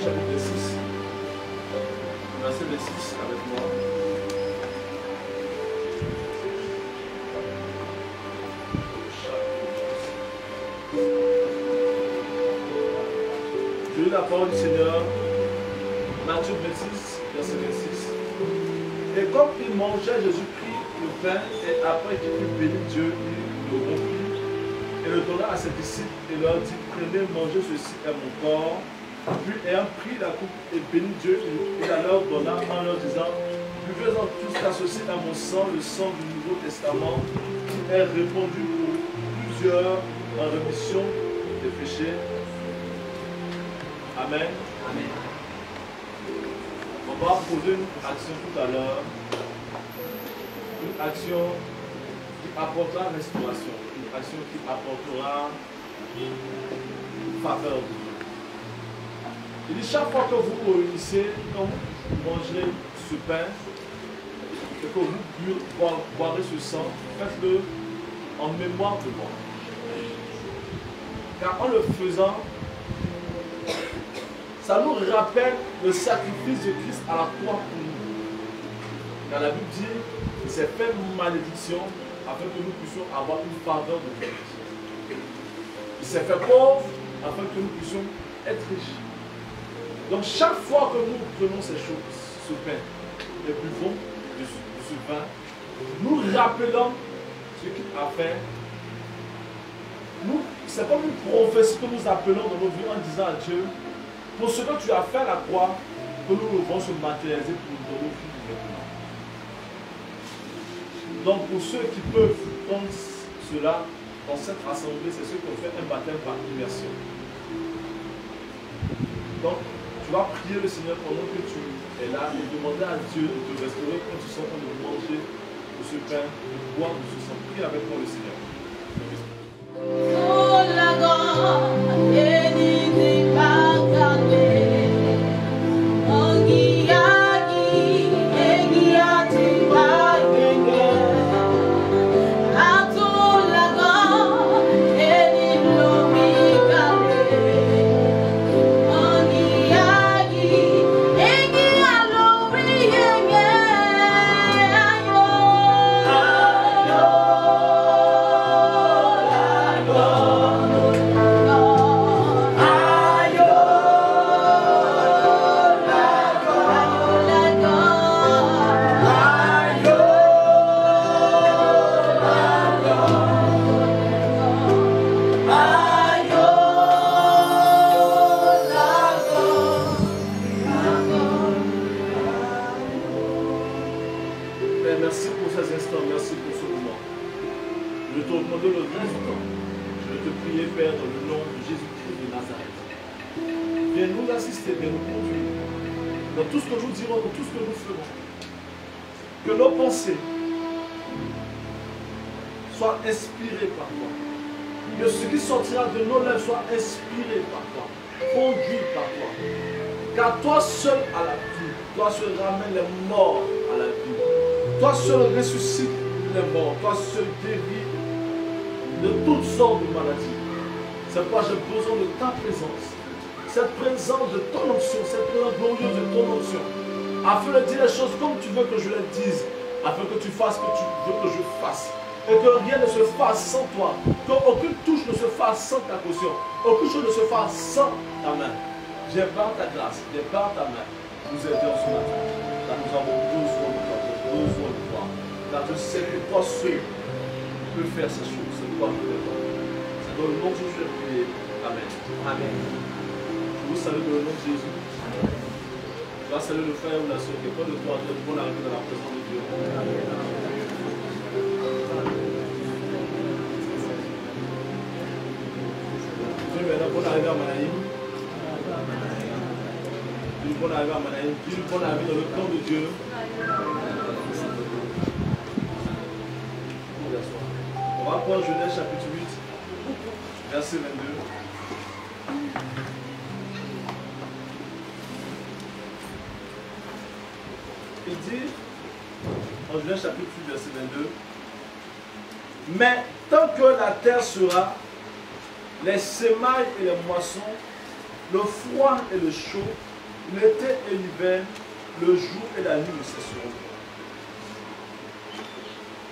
chapitre 6, verset 26 avec moi. Je lis la parole du Seigneur, Matthieu 26, verset 26. Et comme il mangeait, Jésus prit le pain et après qu'il eut béni Dieu, il le rompit et le donna à ses disciples et leur dit, prenez, mangez, ceci est mon corps. Puis ayant pris la coupe et béni Dieu, il la leur donna en leur disant, buvez-en tous car ceci est mon sang, le sang du Nouveau Testament, qui est répandu pour plusieurs en rémission des péchés. Amen. Amen. On va poser une action tout à l'heure, une action qui apportera restauration, une action qui apportera faveur de Dieu. Il dit chaque fois que vous vous réunissez, quand vous mangerez ce pain et que vous boirez ce sang, faites-le en mémoire de moi. Car en le faisant, ça nous rappelle le sacrifice de Christ à la croix pour nous. Car la Bible dit qu'il s'est fait malédiction afin que nous puissions avoir une faveur de Dieu. Il s'est fait pauvre afin que nous puissions être riches. Donc chaque fois que nous prenons ces choses, ce pain, et buvons de ce vin, nous rappelons ce qu'il a fait. C'est comme une prophétie que nous appelons dans nos vies en disant à Dieu, pour ce que tu as fait à la croix, que nous devons se matérialiser pour nous donner vie maintenant. Donc pour ceux qui peuvent prendre cela dans cette assemblée, c'est ceux qui ont fait un baptême par immersion. Donc tu vas prier le Seigneur pendant que tu es là et demander à Dieu de te restaurer quand tu sens en train de manger de ce pain, de boire de ce sang. Prie avec moi le Seigneur. Que nos pensées soient inspirées par toi. Que ce qui sortira de nos lèvres soit inspiré par toi, conduit par toi. Car toi seul à la vie, toi seul ramène les morts à la vie. Toi seul ressuscite les morts, toi seul guérit de toutes sortes de maladies. C'est pourquoi j'ai besoin de ta présence. Cette présence de ton onction, cette présence glorieuse de ton onction. Afin de dire les choses comme tu veux que je les dise, afin que tu fasses ce que tu veux que je fasse, et que rien ne se fasse sans toi, qu'aucune touche ne se fasse sans ta caution, aucune chose ne se fasse sans ta main. J'ai par ta grâce, j'ai par ta main, nous aidons ce matin, car nous avons besoin de toi, besoin de toi, car je sais que toi seul peux faire ces choses, c'est toi qui le fais. C'est dans le nom de Jésus que je prie. Amen. Amen. Je vous salue dans le nom de Jésus. Je vais saluer le frère ou la soeur qui est pas de toi, de bon arriver dans la présence de Dieu. Dieu maintenant, bon arriver à Manaïm. Dieu, bon arriver à Manaïm. Dieu, bon arriver dans le camp de Dieu. On va prendre Genèse chapitre 8, verset 22. Il dit, en Genèse chapitre 8, verset 22, mais tant que la terre sera, les semailles et les moissons, le froid et le chaud, L'été et l'hiver, le jour et la nuit ne cesseront.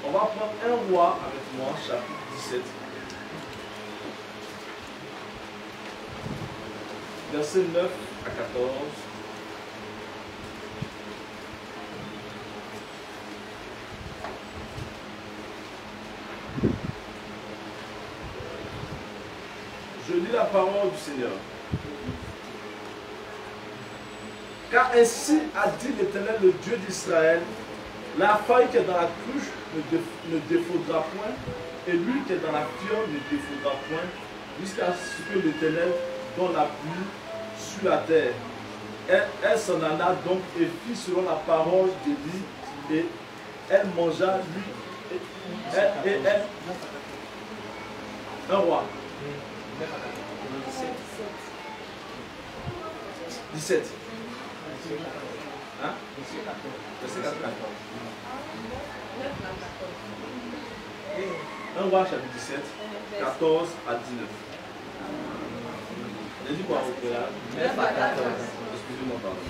On va prendre un roi avec moi, chapitre 17. Verset 9 à 14. Je lis la parole du Seigneur. Car ainsi a dit l'Éternel, le Dieu d'Israël, la faille qui est dans la cruche ne défaudra point, et l'huile qui est dans la fiole ne défaudra point, jusqu'à ce que l'Éternel donne la pluie sur la terre. Elle s'en alla donc et fit selon la parole d'Élie, et elle mangea lui et elle. Un roi. 17. Hein? Verset 14. Un roi chapitre 17, 14 à 19. J'ai dit quoi au préalable? 9 à 14. Excusez-moi, pardon.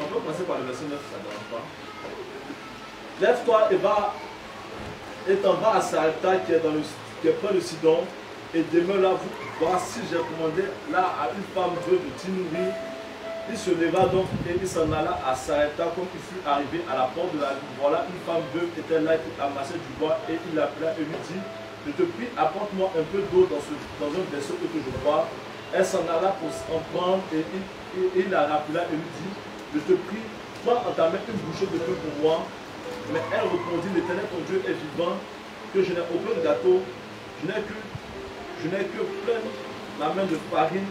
On peut commencer par le verset 9, ça ne dérange pas. Lève-toi et t'en vas à Sarepta qui est près de Sidon, et demeure là. Voici, j'ai commandé là à une femme veuve de t'y. Il se leva donc et il s'en alla à Sarepta. Comme il fut arrivé à la porte de la ville, voilà une femme veuve était là qui amassait du bois, et il l'appela et lui dit: je te prie, apporte-moi un peu d'eau dans un vaisseau que je bois. Elle s'en alla pour en prendre, et il la rappela et lui dit: je te prie, prends en ta main une bouchée de pain pour moi. Mais elle répondit: l'Éternel ton Dieu est vivant, que je n'ai aucun gâteau, je n'ai que plein ma main de farine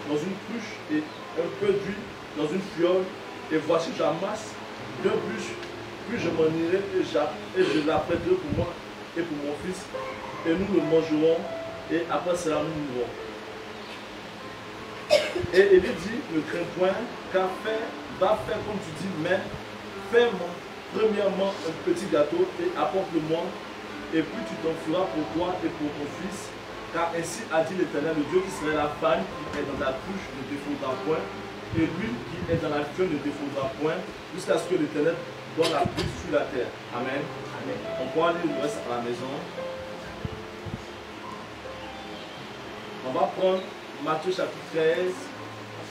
dans une cruche et un peu d'huile dans une fiole. Et voici, j'amasse 2 bûches, puis je m'en irai et je l'apprêterai pour moi et pour mon fils, et nous le mangerons, et après cela nous mourrons. Et Élie dit: ne crains point, car va faire comme tu dis, mais fais-moi premièrement un petit gâteau et apporte-le-moi, et puis tu t'en feras pour toi et pour ton fils. Car ainsi a dit l'Éternel, le Dieu d'Israël, la farine qui est dans la cruche ne défaudra point, et l'huile qui est dans la fiole ne défaudra point, jusqu'à ce que l'Éternel donne la pluie sur la terre. Amen. Amen. On pourra lire le reste à la maison. On va prendre Matthieu chapitre 13,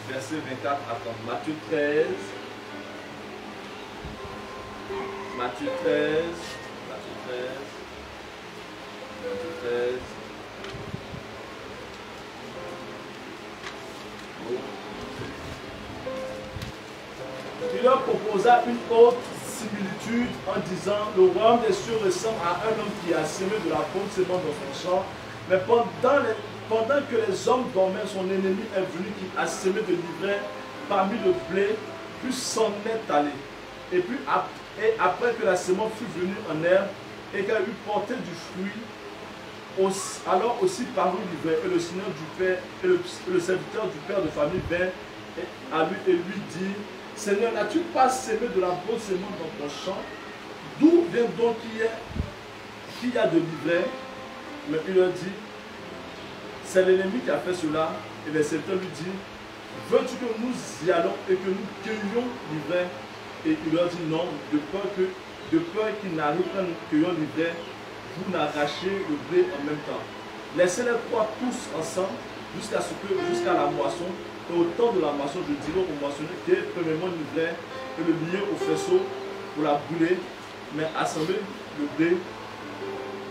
verset 24 à 30. Matthieu 13. Matthieu 13. Matthieu 13. Matthieu 13. Il leur proposa une autre similitude en disant: le royaume des cieux ressemble à un homme qui a semé de la bonne semence dans son champ, mais pendant que les hommes dormaient, son ennemi est venu qui a semé de l'ivraie parmi le blé, puis s'en est allé. Et après que la semence fut venue en herbe et qu'elle eut porté du fruit, alors aussi parut l'ivraie, et le Seigneur du Père et le serviteur du père de famille vint à lui et lui dit: Seigneur, n'as-tu pas semé de la bonne semence dans ton champ? D'où vient donc qu'il y a de l'ivraie? Mais il leur dit: c'est l'ennemi qui a fait cela. Et le serviteur lui dit: veux-tu que nous y allons et que nous cueillions l'ivraie? Et il leur dit: non, de peur qu'il n'arrive qu'en cueillant l'ivraie, vous n'arrachez le blé en même temps. Laissez-les trois tous ensemble jusqu'à la moisson. Et au temps de la moisson, je dirai au moissonneur: qui est premièrement l'ivraie, et le lier au faisceau pour la brûler, mais assembler le blé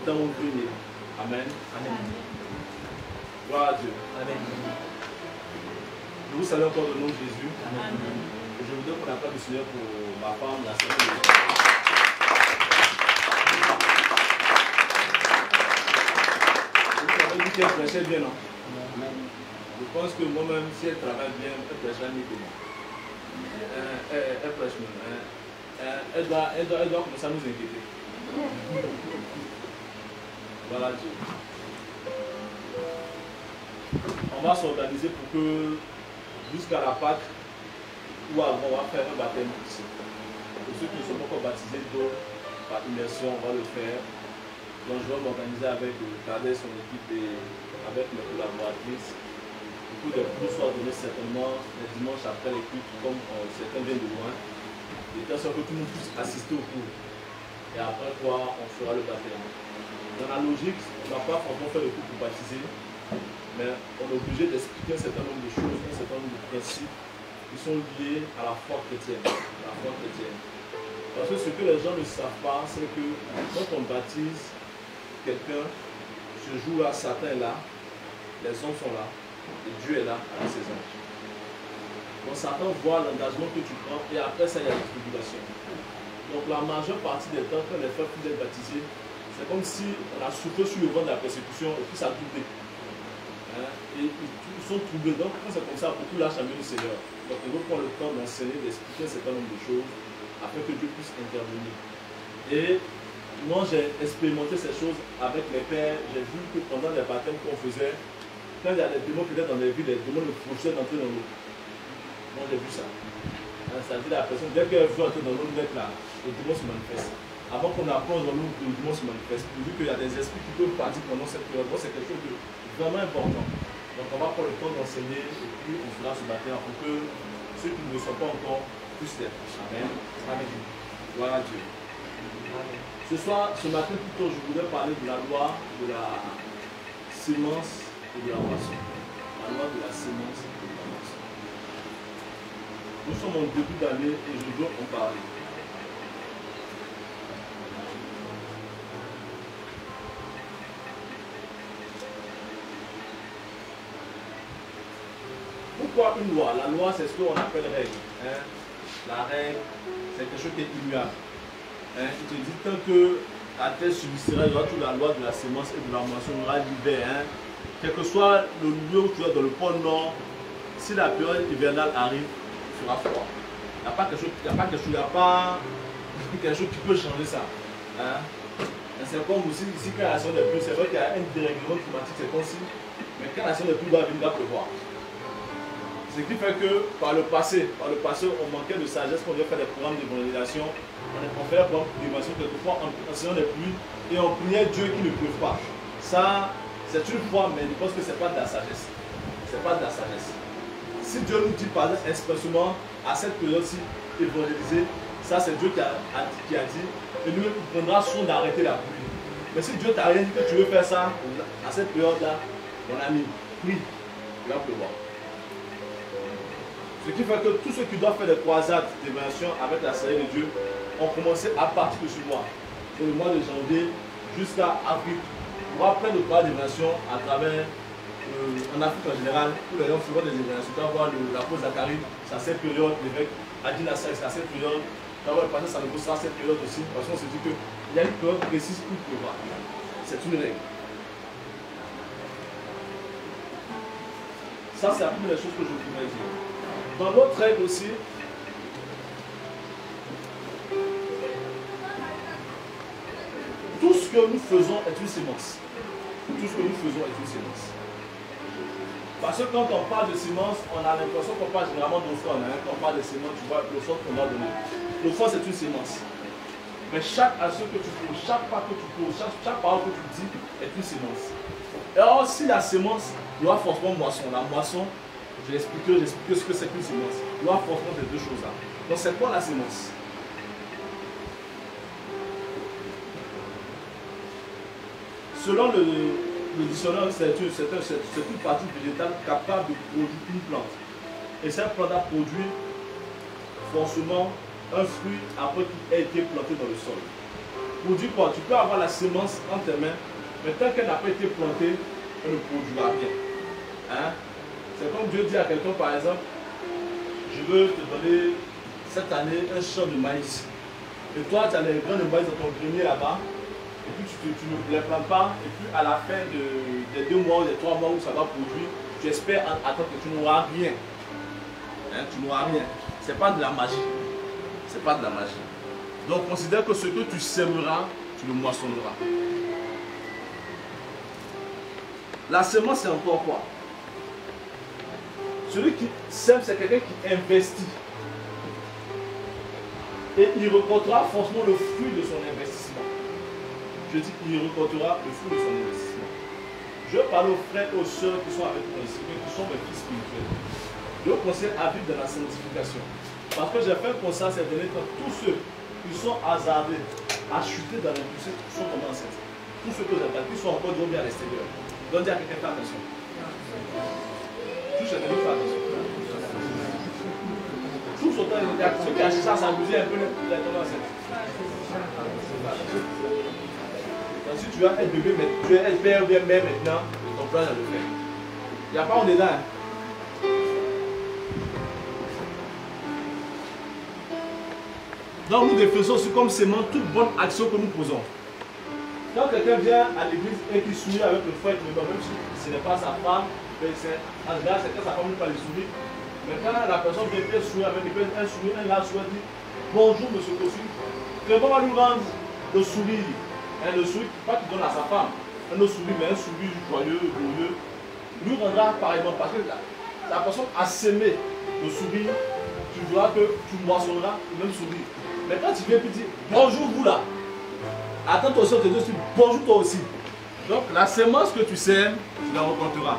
dans mon grenier. Amen. Amen. Gloire à Dieu. Amen. Je vous salue encore au nom de Jésus. Amen. Et je voudrais qu'on appelle le Seigneur pour ma femme, la sœur. Vous avez dit qu'elle prêchait bien, non? Je pense que moi-même, si elle travaille bien, elle prêchera mieux que moi. Elle prêche même. Elle doit commencer à nous inquiéter. Voilà Dieu. On va s'organiser pour que jusqu'à la Pâque ou avant, on va faire un baptême ici. Pour ceux qui ne sont pas encore baptisés d'eau par immersion, on va le faire. Donc je vais m'organiser avec Cadet, son équipe et avec mes collaboratrices. Beaucoup de cours soient donnés certainement les dimanches après les cultes, comme certains viennent de loin. Et de sorte que tout le monde puisse assister au cours. Et après quoi, on fera le baptême. Dans la logique, on ne va pas forcément faire le cours pour baptiser, mais on est obligé d'expliquer un certain nombre de choses, un certain nombre de principes qui sont liés à la foi chrétienne. Parce que ce que les gens ne savent pas, c'est que quand on baptise quelqu'un, ce jour-là, Satan est là, les hommes sont là, et Dieu est là avec ses anges. Donc Satan voit l'engagement que tu prends, et après ça, il y a la tribulation. Donc la majeure partie des temps, quand les frères puissent être baptisés, c'est comme si on a soufflé sur le vent de la persécution, et puis ça a doublé. Et ils sont troublés. Donc quand c'est comme ça, beaucoup lâchent la main du Seigneur. Donc il faut prendre le temps d'enseigner, d'expliquer un certain nombre de choses, afin que Dieu puisse intervenir. Et moi j'ai expérimenté ces choses avec les pères. J'ai vu que pendant les baptêmes qu'on faisait, quand il y a des démons qui étaient dans les villes, les démons le poussaient d'entrer dans l'eau. Moi j'ai vu ça. C'est-à-dire la personne, dès qu'elle veut entrer dans l'eau, là, le démon se manifeste. Avant qu'on apprenne dans l'eau, le démon se manifeste. Vu qu'il y a des esprits qui peuvent partir pendant cette période, c'est quelque chose de vraiment important. Donc on va prendre le temps d'enseigner et puis on fera ce baptême pour que ceux qui ne le sont pas encore puissent l'être. Amen. Amen. Gloire à Dieu. Amen. Ce matin plutôt, je voudrais parler de la loi de la sémence et de la moisson. La loi de la sémence et de la moisson. Nous sommes en début d'année et je dois en parler. Pourquoi une loi? La loi, c'est ce qu'on appelle règle. La règle, c'est quelque chose qui est immuable. Il te dit tant que la terre subsistera, il y aura toute la loi de la sémence et de la moisson, il y aura l'hiver. Quel que soit le lieu où tu es dans le pôle Nord, si la période hivernale arrive, il fera froid. Il n'y a pas quelque chose qui peut changer ça. C'est comme aussi ici, quand la saison des pluies, c'est vrai qu'il y a un dérèglement climatique, c'est comme si, mais quand la saison des pluies va venir, il va pleuvoir. Ce qui fait que par le passé, on manquait de sagesse quand on devait faire des programmes d'évangélisation. On fait des programmes d'évangélisation quelquefois en saison des pluies et on priait Dieu qui ne pleuve pas. Ça, c'est une foi, mais je pense que ce n'est pas de la sagesse. C'est pas de la sagesse. Si Dieu nous dit par exemple expressément à cette période-ci évangéliser, ça c'est Dieu qui a dit, et nous il prendra soin d'arrêter la pluie. Mais si Dieu t'a rien dit que tu veux faire ça à cette période-là, mon ami, prie, il va pleuvoir. Ce qui fait que tous ceux qui doivent faire des croisades d'évasion avec la Seigneur de Dieu ont commencé à partir de ce mois. C'est le mois de janvier jusqu'à avril. Il y aura plein de croisades d'évasion à travers, en Afrique en général, où les gens feront des évasions. Tu vas voir la pause Zacharie, c'est à cette période, l'évêque Adi Nassar, c'est à cette période. Tu vas voir le passé Sanogo, c'est à cette période aussi. Parce qu'on se dit qu'il y a une période précise où il pleuvra. C'est une règle. Ça, c'est la première chose que je voudrais dire. Dans l'autre règle aussi, tout ce que nous faisons est une sémence. Tout ce que nous faisons est une sémence. Parce que quand on parle de sémence, on a l'impression qu'on parle généralement d'offrande. Quand on parle de sémence, tu vois, l'offrande qu'on doit donner. L'offrande, c'est une sémence. Mais chaque action que tu poses, chaque pas que tu poses, chaque parole que tu dis est une sémence. Et alors, si la sémence, il y aura forcément moisson. La moisson, j'ai expliqué ce que c'est qu'une sémence. Il y aura forcément ces deux choses-là. Donc, c'est quoi la sémence? Selon le dictionnaire, c'est une partie végétale capable de produire une plante. Et cette plante a produit forcément un fruit après qu'il ait été planté dans le sol. Produit quoi? Tu peux avoir la sémence entre tes mains, mais tant qu'elle n'a pas été plantée, elle ne produira rien. C'est comme Dieu dit à quelqu'un, par exemple, je veux te donner cette année un champ de maïs. Et toi, tu as les grains de maïs dans ton grenier là-bas, et puis tu ne les plantes pas, et puis à la fin des 2 mois ou des 3 mois où ça va produire, tu espères attendre que tu n'auras rien. Tu n'auras rien. Ce n'est pas de la magie. Ce n'est pas de la magie. Donc considère que ce que tu sèmeras, tu le moissonneras. La semence, c'est encore quoi? Celui qui sème, c'est quelqu'un qui investit. Et il récoltera forcément le fruit de son investissement. Je dis qu'il récoltera le fruit de son investissement. Je veux parler aux frères et aux sœurs qui sont avec moi ici, qui sont mes fils spirituels. Je vous conseille à vivre dans la sanctification. Parce que j'ai fait un constat ces derniers temps, tous ceux qui sont hasardés à chuter dans l'impulsé sont tombés enceintes. Tous ceux que j'attends, qui sont encore dormis à l'extérieur. Donc dis à quelqu'un, fais attention. Tous ceux qui font attention. Tous autant, ceux qui achètent ça, s'amuser un peu, les tombés enceintes. Donc si tu veux être bébé, mais tu es père ou bien mère maintenant, ton plan est de le faire. Il n'y a pas on est là. Donc nous défaisons aussi comme sément toute bonne action que nous posons. Quand quelqu'un vient à l'église et qui sourit avec le frère, même si ce n'est pas sa femme, en général c'est que sa femme ne peut pas les sourire. Mais quand la personne vient bien sourire avec un sourire, un large sourire, dit bonjour monsieur Kossi, comment on va nous rendre le sourire? Le sourire, pas qu'il donne à sa femme, un autre sourire, mais un sourire joyeux, glorieux, lui rendra pareillement parce que la personne a sémé le sourire, tu verras que tu moissonneras le même sourire. Mais quand tu viens et dire bonjour vous là, attends toi aussi, te dis bonjour toi aussi. Donc la sémence que tu sèmes, tu la rencontreras.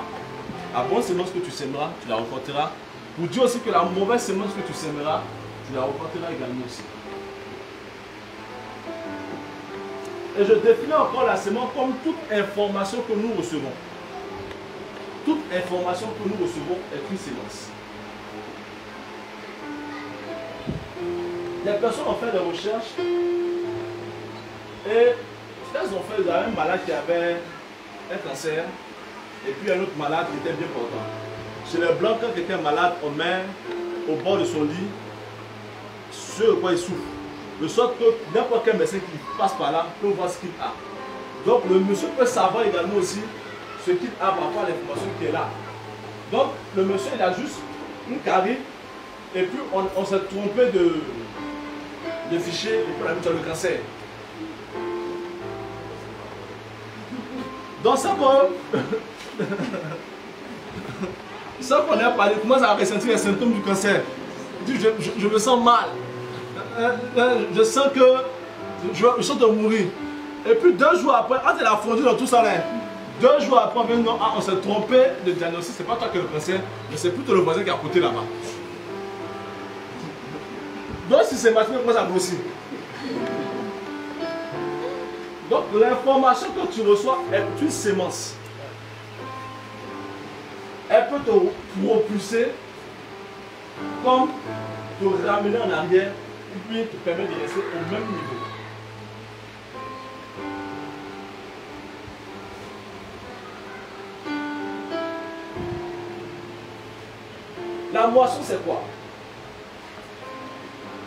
La bonne sémence que tu sèmeras, tu la rencontreras. Pour dire aussi que la mauvaise sémence que tu sèmeras, tu la rencontreras également aussi. Et je définis encore la sémence comme toute information que nous recevons. Toute information que nous recevons est une sémence. Des personnes ont fait des recherches et elles ont fait, il y avait un malade qui avait un cancer et puis un autre malade qui était bien portant. Chez les blancs, quand quelqu'un est malade, on met au bord de son lit ce de quoi il souffre. De sorte que n'importe quel médecin qui passe par là peut voir ce qu'il a. Donc le monsieur peut savoir également aussi ce qu'il a par rapport à l'information qui est là. Donc le monsieur il a juste une carie et puis on s'est trompé de fichier et puis on a vu le cancer. Donc ça qu'on a parlé, comment ça va ressentir les symptômes du cancer? Je me sens mal. Je sens que je sens de mourir. Et puis 2 jours après, quand elle a fondu dans tout ça là, 2 jours après, on s'est trompé de diagnostic. C'est pas toi qui as le cancer, mais c'est plutôt le voisin qui est à côté là-bas. Donc systématiquement, comment ça grossit? Donc l'information que tu reçois est une sémence. Elle peut te propulser comme te ramener en arrière et puis te permettre de rester au même niveau. La moisson, c'est quoi?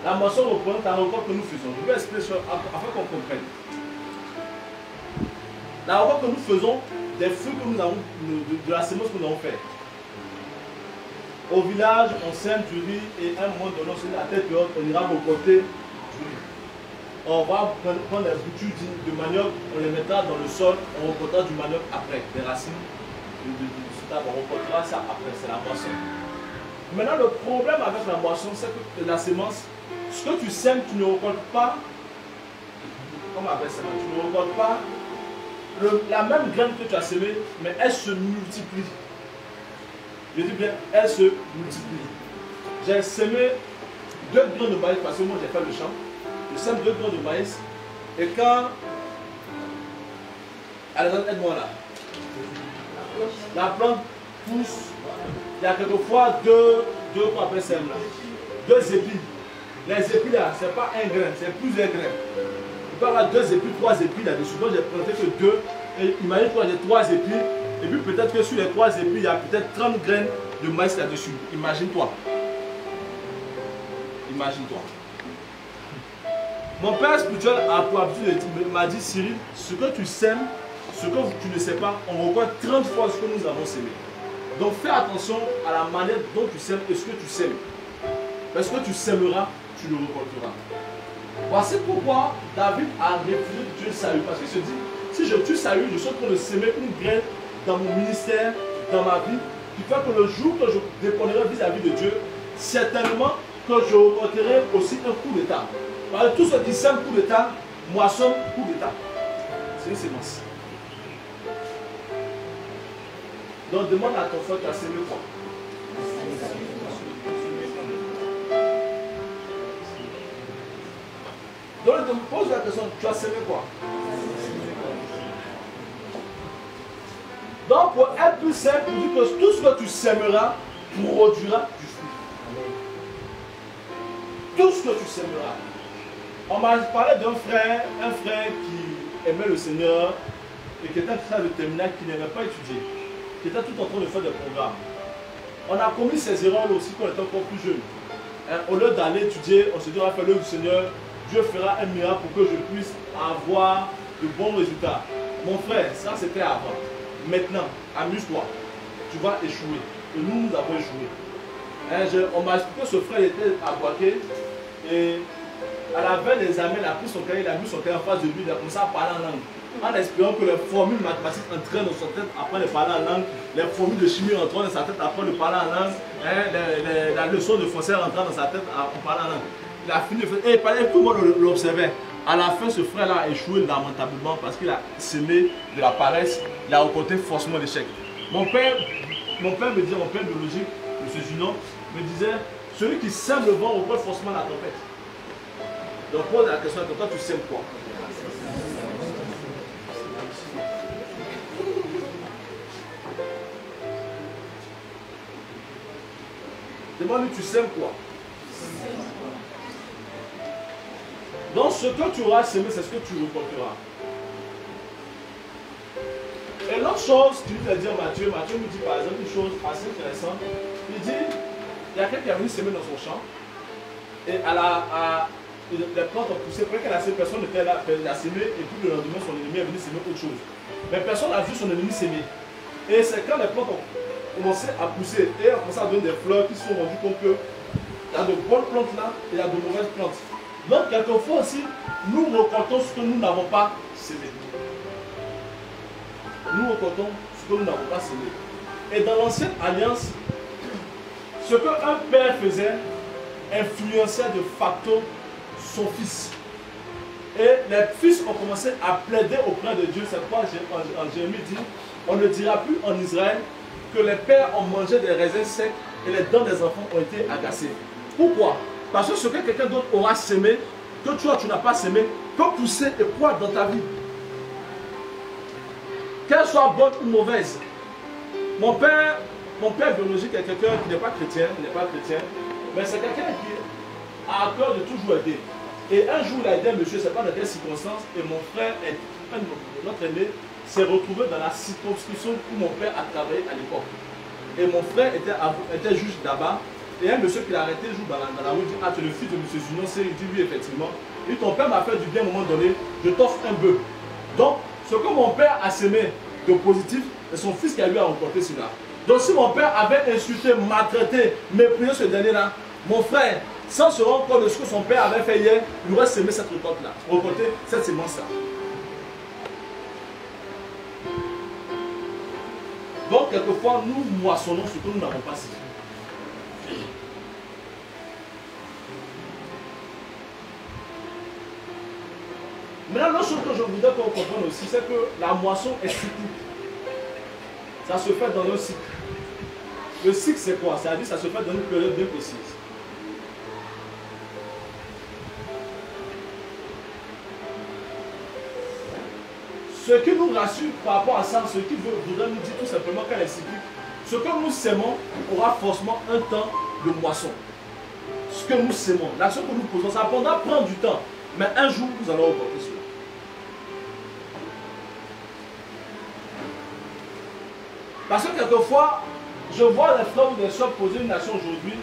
La moisson représente la rencontre que nous faisons. Je vais expliquer afin qu'on comprenne. La rencontre que nous faisons des fruits que nous avons, de la sémence que nous avons fait. Au village, on sème du riz et à un moment donné, on se dit la tête haute, on ira récolter du riz. On va prendre des boutures de manioc, on les mettra dans le sol, on récoltera du manioc après, des racines on récoltera ça après, c'est la moisson. Maintenant, le problème avec la moisson, c'est que la sémence, ce que tu sèmes, tu ne récoltes pas, comment on appelle ça, tu ne récoltes pas la même graine que tu as semée, mais elle se multiplie. Je dis bien, elle se multiplie. J'ai semé 2 grains de maïs, parce que moi j'ai fait le champ. Je sème 2 grains de maïs, et quand... Alexandre, aide-moi là. La plante pousse, il y a quelquefois deux qu'on appelle ça là. 2 épis. Les épis là, ce n'est pas un grain, c'est plusieurs grains. Il peut y avoir 2 épis, 3 épis là-dessus. Donc j'ai planté que 2. Et imagine toi, j'ai 3 épis. Et puis peut-être que sur les 3 épis, il y a peut-être 30 graines de maïs là-dessus. Imagine-toi. Imagine-toi. Mon père spirituel m'a dit, Cyril, ce que tu sèmes, ce que tu ne sais pas, on recueille 30 fois ce que nous avons sémé. Donc fais attention à la manière dont tu sèmes et ce que tu sèmes. Parce que tu sèmeras, tu le récolteras. Voici pourquoi David a refusé de tuer Saül. Parce qu'il se dit, si je tue Saül, je suis en train de s'aimer une graine dans mon ministère, dans ma vie, qui fait que le jour que je répondrai vis-à-vis de Dieu, certainement que je récolterai aussi un coup d'état. Parce que tous ceux qui sèment coup d'état, moissonnent coup d'état. C'est une sémence. Donc demande à ton frère, tu as semé quoi? Donc je te pose la question, tu as semé quoi? Donc pour être plus simple, on dit que tout ce que tu sèmeras produira du fruit. Tout ce que tu sèmeras. On m'a parlé d'un frère, qui aimait le Seigneur et qui était en train de terminal, qui n'aimait pas étudier, qui était tout en train de faire des programmes. On a commis ces erreurs aussi quand on était encore plus jeune. Au lieu d'aller étudier, on se dit on va faire l'œuvre du Seigneur, Dieu fera un miracle pour que je puisse avoir de bons résultats. Mon frère, ça c'était avant. Maintenant, amuse-toi, tu vas échouer. Et nous avons échoué. On m'a expliqué que ce frère était à Boaké et à la veille des examens, il a pris son cahier, il a mis son cahier en face de lui, il a commencé à parler en langue. En espérant que les formules mathématiques entraient dans sa tête, apprendre à parler en langue, les formules de chimie entrant dans sa tête, apprendre à parler en langue, la leçon de français rentrant dans sa tête, en parlant en langue. Il a fini de faire, et tout le monde l'observait. À la fin, ce frère-là a échoué lamentablement parce qu'il a semé de la paresse, il a rencontré forcément l'échec. Mon père me disait, mon père biologique, M. Junon, me disait, celui qui sème le vent rencontre forcément la tempête. Donc pose la question à toi, tu sèmes quoi? Demande-lui, tu sèmes quoi? Donc ce que tu auras semé, c'est ce que tu récolteras. Et l'autre chose qu'il te dit à Matthieu me dit par exemple une chose assez intéressante. Il dit, il y a quelqu'un qui a venu semer dans son champ, et les plantes ont poussé, après que la personne était là, elle a semé, et puis le lendemain son ennemi est venu semer autre chose. Mais personne n'a vu son ennemi semer. Et c'est quand les plantes ont commencé à pousser, et ont commencé à donner des fleurs qui se sont rendues compte que il y a de bonnes plantes là, et il y a de mauvaises plantes. Donc, quelquefois aussi, nous récoltons ce que nous n'avons pas semé. Nous récoltons ce que nous n'avons pas semé. Et dans l'ancienne alliance, ce qu'un père faisait influençait de facto son fils. Et les fils ont commencé à plaider auprès de Dieu. C'est pourquoi en Jérémie dit, on ne dira plus en Israël que les pères ont mangé des raisins secs et les dents des enfants ont été agacées. Pourquoi? Parce que ce que quelqu'un d'autre aura semé, que toi tu n'as pas semé, peut pousser et croître dans ta vie. Qu'elle soit bonne ou mauvaise. Mon père biologique est quelqu'un qui n'est pas chrétien, mais c'est quelqu'un qui a à cœur de toujours aider. Et un jour il a aidé un monsieur, je ne sais pas dans quelles circonstances, et mon frère, notre aîné, s'est retrouvé dans la circonscription où mon père a travaillé à l'époque. Et mon frère était juge là-bas. Et un monsieur qui l'a arrêté un jour dans la rue dit, ah, tu es le fils de M. Junon. Il dit oui, effectivement. Et ton père m'a fait du bien à un moment donné, je t'offre un bœuf. Donc, ce que mon père a semé de positif, c'est son fils qui a eu à remporter cela. Donc, si mon père avait insulté, maltraité, méprisé ce dernier-là, mon frère, sans se rendre compte de ce que son père avait fait hier, il aurait semé cette récolte-là, récolté cette semence-là. Donc, quelquefois, nous moissonnons ce que nous n'avons pas semé. Maintenant, l'autre chose que je voudrais qu'on comprenne aussi, c'est que la moisson est cyclique. Ça se fait dans un cycle. Le cycle, c'est quoi? C'est-à-dire que ça se fait dans une période bien précise. Ce qui nous rassure par rapport à ça, ce qui voudrait nous dire tout simplement qu'elle est cyclique, ce que nous sémons aura forcément un temps de moisson. Ce que nous sémons, l'action que nous posons, ça prendra prendre du temps. Mais un jour, nous allons reporter cela. Parce que quelquefois, je vois les frères ou les soeurs poser une action aujourd'hui,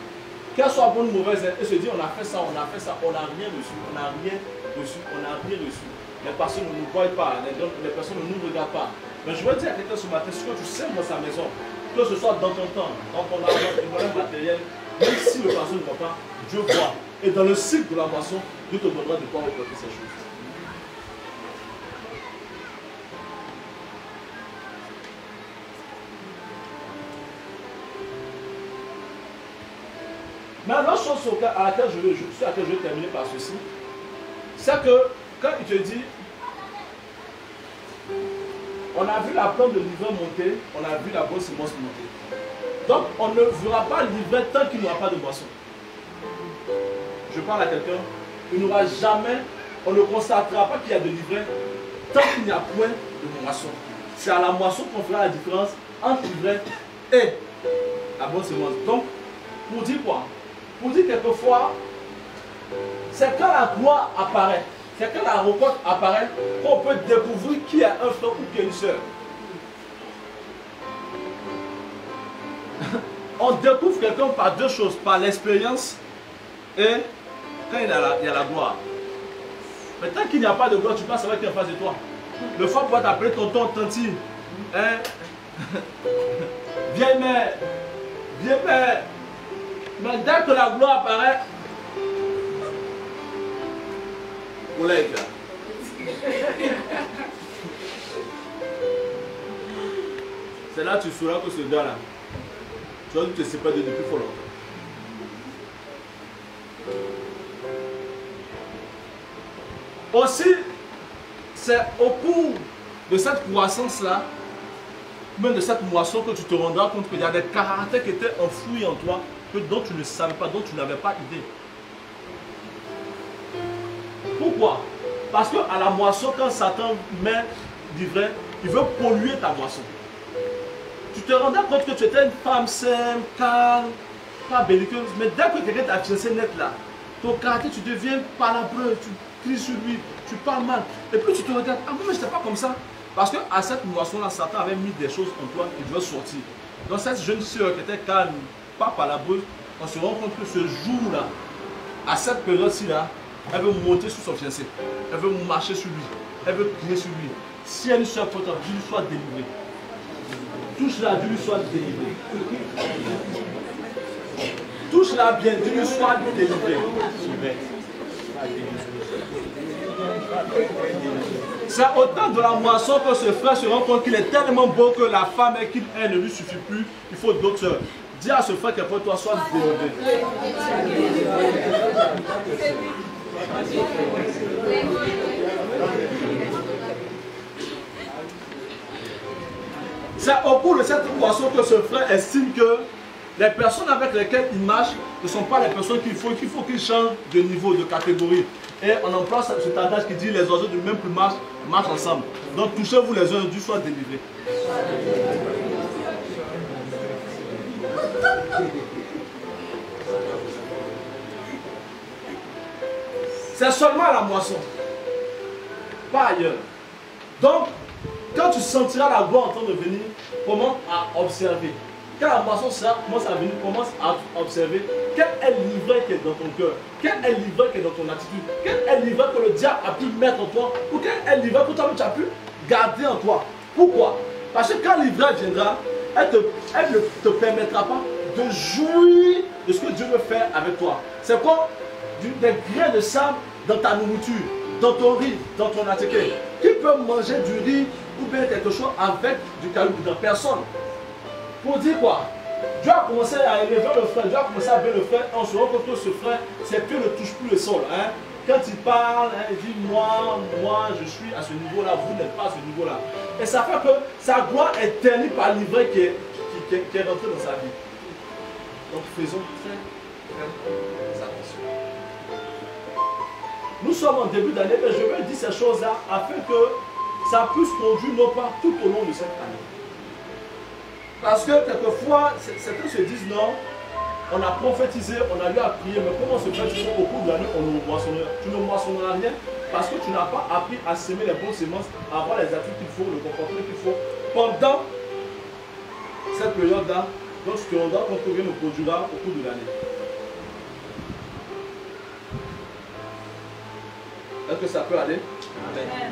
qu'elle soit bonne ou mauvaise, et se dire on a fait ça, on n'a rien reçu, on n'a rien reçu. Les personnes ne nous voient pas, les personnes ne nous regardent pas. Mais je veux dire à quelqu'un ce matin, ce que tu sèmes dans sa maison, que ce soit dans ton temps, dans ton argent, dans ton moyen matériel, même si le personne ne voit pas, Dieu voit. Et dans le cycle de la moisson, Dieu te donnera de quoi récolter ces choses. Mais l'autre chose à laquelle je vais terminer par ceci, c'est que quand il te dit On a vu la plante de livret monter, on a vu la bonne semence monter. Donc, on ne verra pas livret tant qu'il n'y aura pas de moisson. Je parle à quelqu'un, il n'y aura jamais, on ne constatera pas qu'il y a de livret tant qu'il n'y a point de moisson. C'est à la moisson qu'on fera la différence entre livret et la bonne semence. Donc, pour dire quoi? Pour dire quelquefois, c'est quand la gloire apparaît, c'est quand la rencontre apparaît qu'on peut découvrir qui est un frère ou qui est une soeur. On découvre quelqu'un par deux choses, par l'expérience et quand il y a la gloire. Mais tant qu'il n'y a pas de gloire, tu passes avec qui est en face de toi. Le fois pour t'appeler tonton, tantine. Hein? Viens mère, viens mère. Mais dès que la gloire apparaît, collègue là. C'est là que tu sauras que ce gars-là, tu vas te séparer depuis fort longtemps. Aussi, c'est au cours de cette croissance-là, même de cette moisson, que tu te rendras compte qu'il y a des caractères qui étaient enfouis en toi, dont tu ne savais pas, dont tu n'avais pas idée. Pourquoi? Parce qu'à la moisson, quand Satan met l'ivraie, il veut polluer ta moisson. Tu te rendras compte que tu étais une femme simple, calme, pas belliqueuse, mais dès que quelqu'un t'a fiancé net là, ton caractère, tu deviens palabreux, tu cries sur lui, tu parles mal. Et puis tu te regardes, ah mais je n'étais pas comme ça. Parce qu'à cette moisson-là, Satan avait mis des choses en toi qui devaient sortir. Donc cette jeune soeur qui était calme, pas palabreuse, on se rend compte que ce jour-là, à cette période-ci là, elle veut monter sur son fiancé. Elle veut marcher sur lui. Elle veut crier sur lui. Si elle soit potable, Dieu lui soit délivré. Touche-la, Dieu lui soit délivré. Touche-la bien, Dieu lui soit délivré. C'est autant de la moisson que ce frère se rend compte qu'il est tellement beau que la femme qu'il est ne lui suffit plus. Il faut d'autres sœurs. Dis à ce frère que pour toi soit délivré. C'est au cours de cette moisson que ce frère estime que les personnes avec lesquelles il marche ne sont pas les personnes qu'il faut qu'il change de niveau, de catégorie. Et on emploie cet adage qui dit les oiseaux du même plumage marchent ensemble. Donc touchez-vous les uns, Dieu soit délivré. C'est seulement à la moisson, pas ailleurs. Donc, quand tu sentiras la gloire en train de venir, commence à observer. Quand la moisson commence à venir, commence à observer quel est l'ivraie qui est dans ton cœur, quel est l'ivraie qui est dans ton attitude, quel est l'ivraie que le diable a pu mettre en toi, ou quel est l'ivraie que toi tu as pu garder en toi. Pourquoi? Parce que quand l'ivraie viendra, elle ne te permettra pas de jouir de ce que Dieu veut faire avec toi. C'est comme des grains de sable dans ta nourriture, dans ton riz, dans ton attiqué. Qui peut manger du riz ou bien quelque chose avec du caillou dans personne? Pour dire quoi? Dieu a commencé à élever le frère, Dieu a commencé à bénir le frère. On se rend compte que ce frère, ses pieds ne touchent plus le sol. Hein? Quand il parle, hein, il dit moi, je suis à ce niveau-là, vous n'êtes pas à ce niveau-là. Et ça fait que sa gloire est ternie par l'ivraie qui est rentré dans sa vie. Donc faisons très attention. Nous sommes en début d'année, mais je veux dire ces choses-là afin que ça puisse conduire nos pas tout au long de cette année. Parce que quelquefois, certains se disent non, on a prophétisé, on a eu à prier, mais comment se fait au cours de l'année, on ne moissonnera, tu ne moissonneras rien parce que tu n'as pas appris à semer les bonnes semences, à avoir les attitudes qu'il faut, le comportement qu'il faut pendant cette période-là. Donc tu te rendras compte que rien ne produira au cours de l'année. Est-ce que ça peut aller? Amen.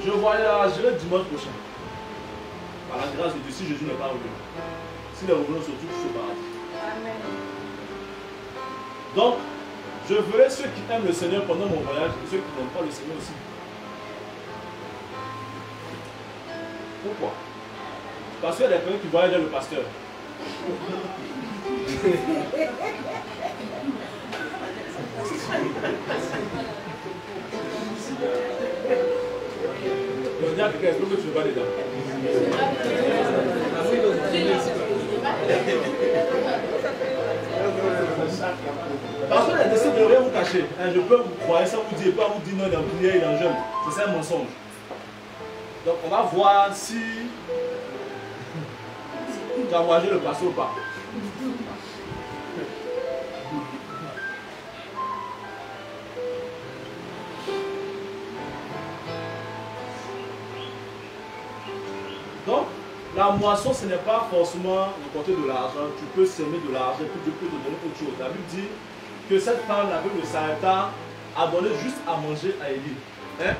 Je voyagerai dimanche prochain. Par la grâce de Dieu, si Jésus n'est pas revenu. Si les revenants sont tous au paradis. Amen. Donc, je verrai ceux qui aiment le Seigneur pendant mon voyage et ceux qui n'aiment pas le Seigneur aussi. Pourquoi? Parce qu'il y a des personnes qui voyagent avec le pasteur. dis à quelqu'un, est-ce que tu ne vas pas dedans? Parce que les décès ne rien vous cacher. Hein, je peux vous croire, ça vous dit pas, vous dire non, il est en prière, il est en jeûne. C'est ça un mensonge. Donc on va voir si tu as voyagé le passé ou pas. Donc, la moisson, ce n'est pas forcément récolter de l'argent. Tu peux semer de l'argent, puis Dieu peut te donner autre chose. La Bible dit que cette femme, la veuve de Sarepta, a donné juste à manger à Élie. Hein?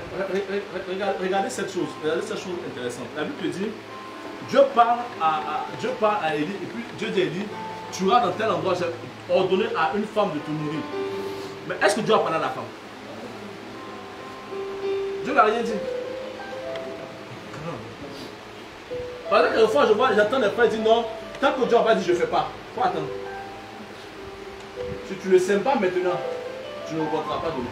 Regardez cette chose intéressante. La Bible te dit, Dieu parle à Élie, et puis Dieu dit à Élie, tu iras dans tel endroit, j'ai ordonné à une femme de te nourrir. Mais est-ce que Dieu a parlé à la femme? Dieu n'a rien dit. Parce que quelquefois, j'attends les frères dire non, tant que Dieu n'a pas dit, je ne fais pas. Il faut attendre. Si tu ne le sèmes pas maintenant, tu ne le rencontreras pas demain.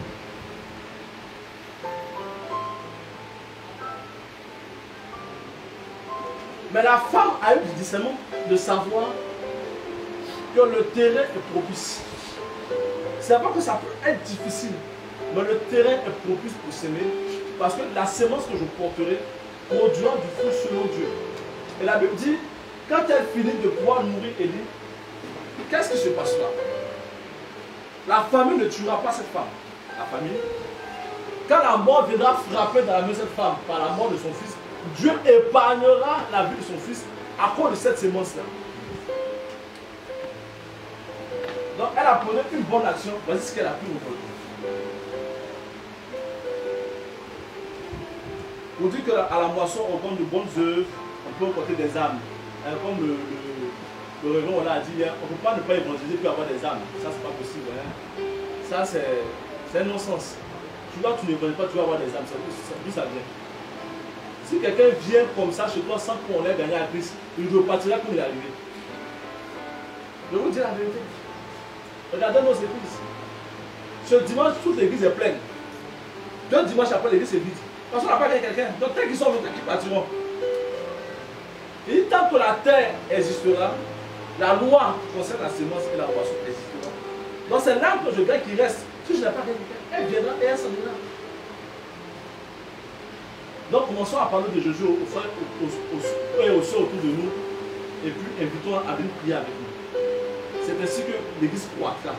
Mais la femme a eu du discernement de savoir que le terrain est propice. C'est pas que ça peut être difficile, mais le terrain est propice pour s'aimer, parce que la sémence que je porterai produira du fruit selon Dieu. Et la Bible dit, quand elle finit de pouvoir nourrir Élie, qu'est-ce qui se passera? La famille ne tuera pas cette femme. La famille. Quand la mort viendra frapper dans la main de cette femme par la mort de son fils, Dieu épargnera la vie de son fils à cause de cette sémence-là. Donc elle a posé une bonne action. Voici ce qu'elle a pu récolter. On dit qu'à la moisson, on compte de bonnes œuvres, on peut récolter des âmes. Comme le révérend on l'a dit hier, on ne peut pas ne pas évangéliser puis avoir des âmes. Ça, c'est pas possible. Hein. Ça, c'est un non-sens. Tu vois, tu ne connais pas, tu vas avoir des âmes. D'où ça vient? Si quelqu'un vient comme ça chez toi sans qu'on ait gagné à Christ, il repartira comme il est arrivé. Je vous dis la vérité. Regardez nos églises. Ce dimanche, toute l'église est pleine. 2 dimanches après, l'église est vide. Parce qu'on n'a pas gagné quelqu'un. Donc, tant qu'ils sont venus, ils partiront. Et tant que la terre existera, la loi qui concerne la sémence et la moisson existera. Donc, c'est l'âme que je gagne qui reste. Si je n'ai pas gagné quelqu'un, elle viendra et elle s'en ira. Donc, commençons à parler de Jésus aux frères et aux soeurs autour de nous. Et puis, invitons à venir prier avec nous. C'est ainsi que l'église croîtra.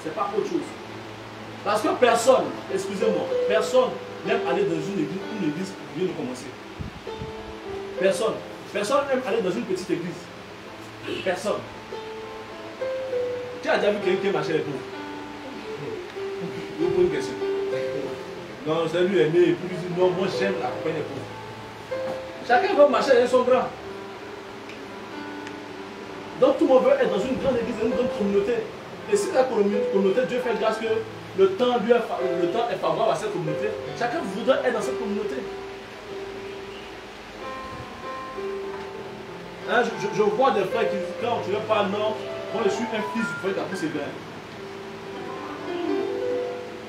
Ce n'est pas autre chose. Parce que personne, excusez-moi, personne n'aime aller dans une église qui vient de commencer. Personne. Personne n'aime aller dans une petite église. Personne. Tu as déjà vu quelqu'un qui marchait les pauvres? Je vous pose une question. Non, c'est lui aimé, et puis il dit non, moi j'aime la compagnie des pauvres. Chacun veut marcher avec son grand. Donc tout le monde veut être dans une grande église, dans une grande communauté. Et si la communauté, Dieu fait grâce que le temps est favorable à cette communauté, chacun voudrait être dans cette communauté. Hein, je vois des frères qui disent, quand tu ne veux pas, non, moi je suis un fils du frère qui a poussé bien.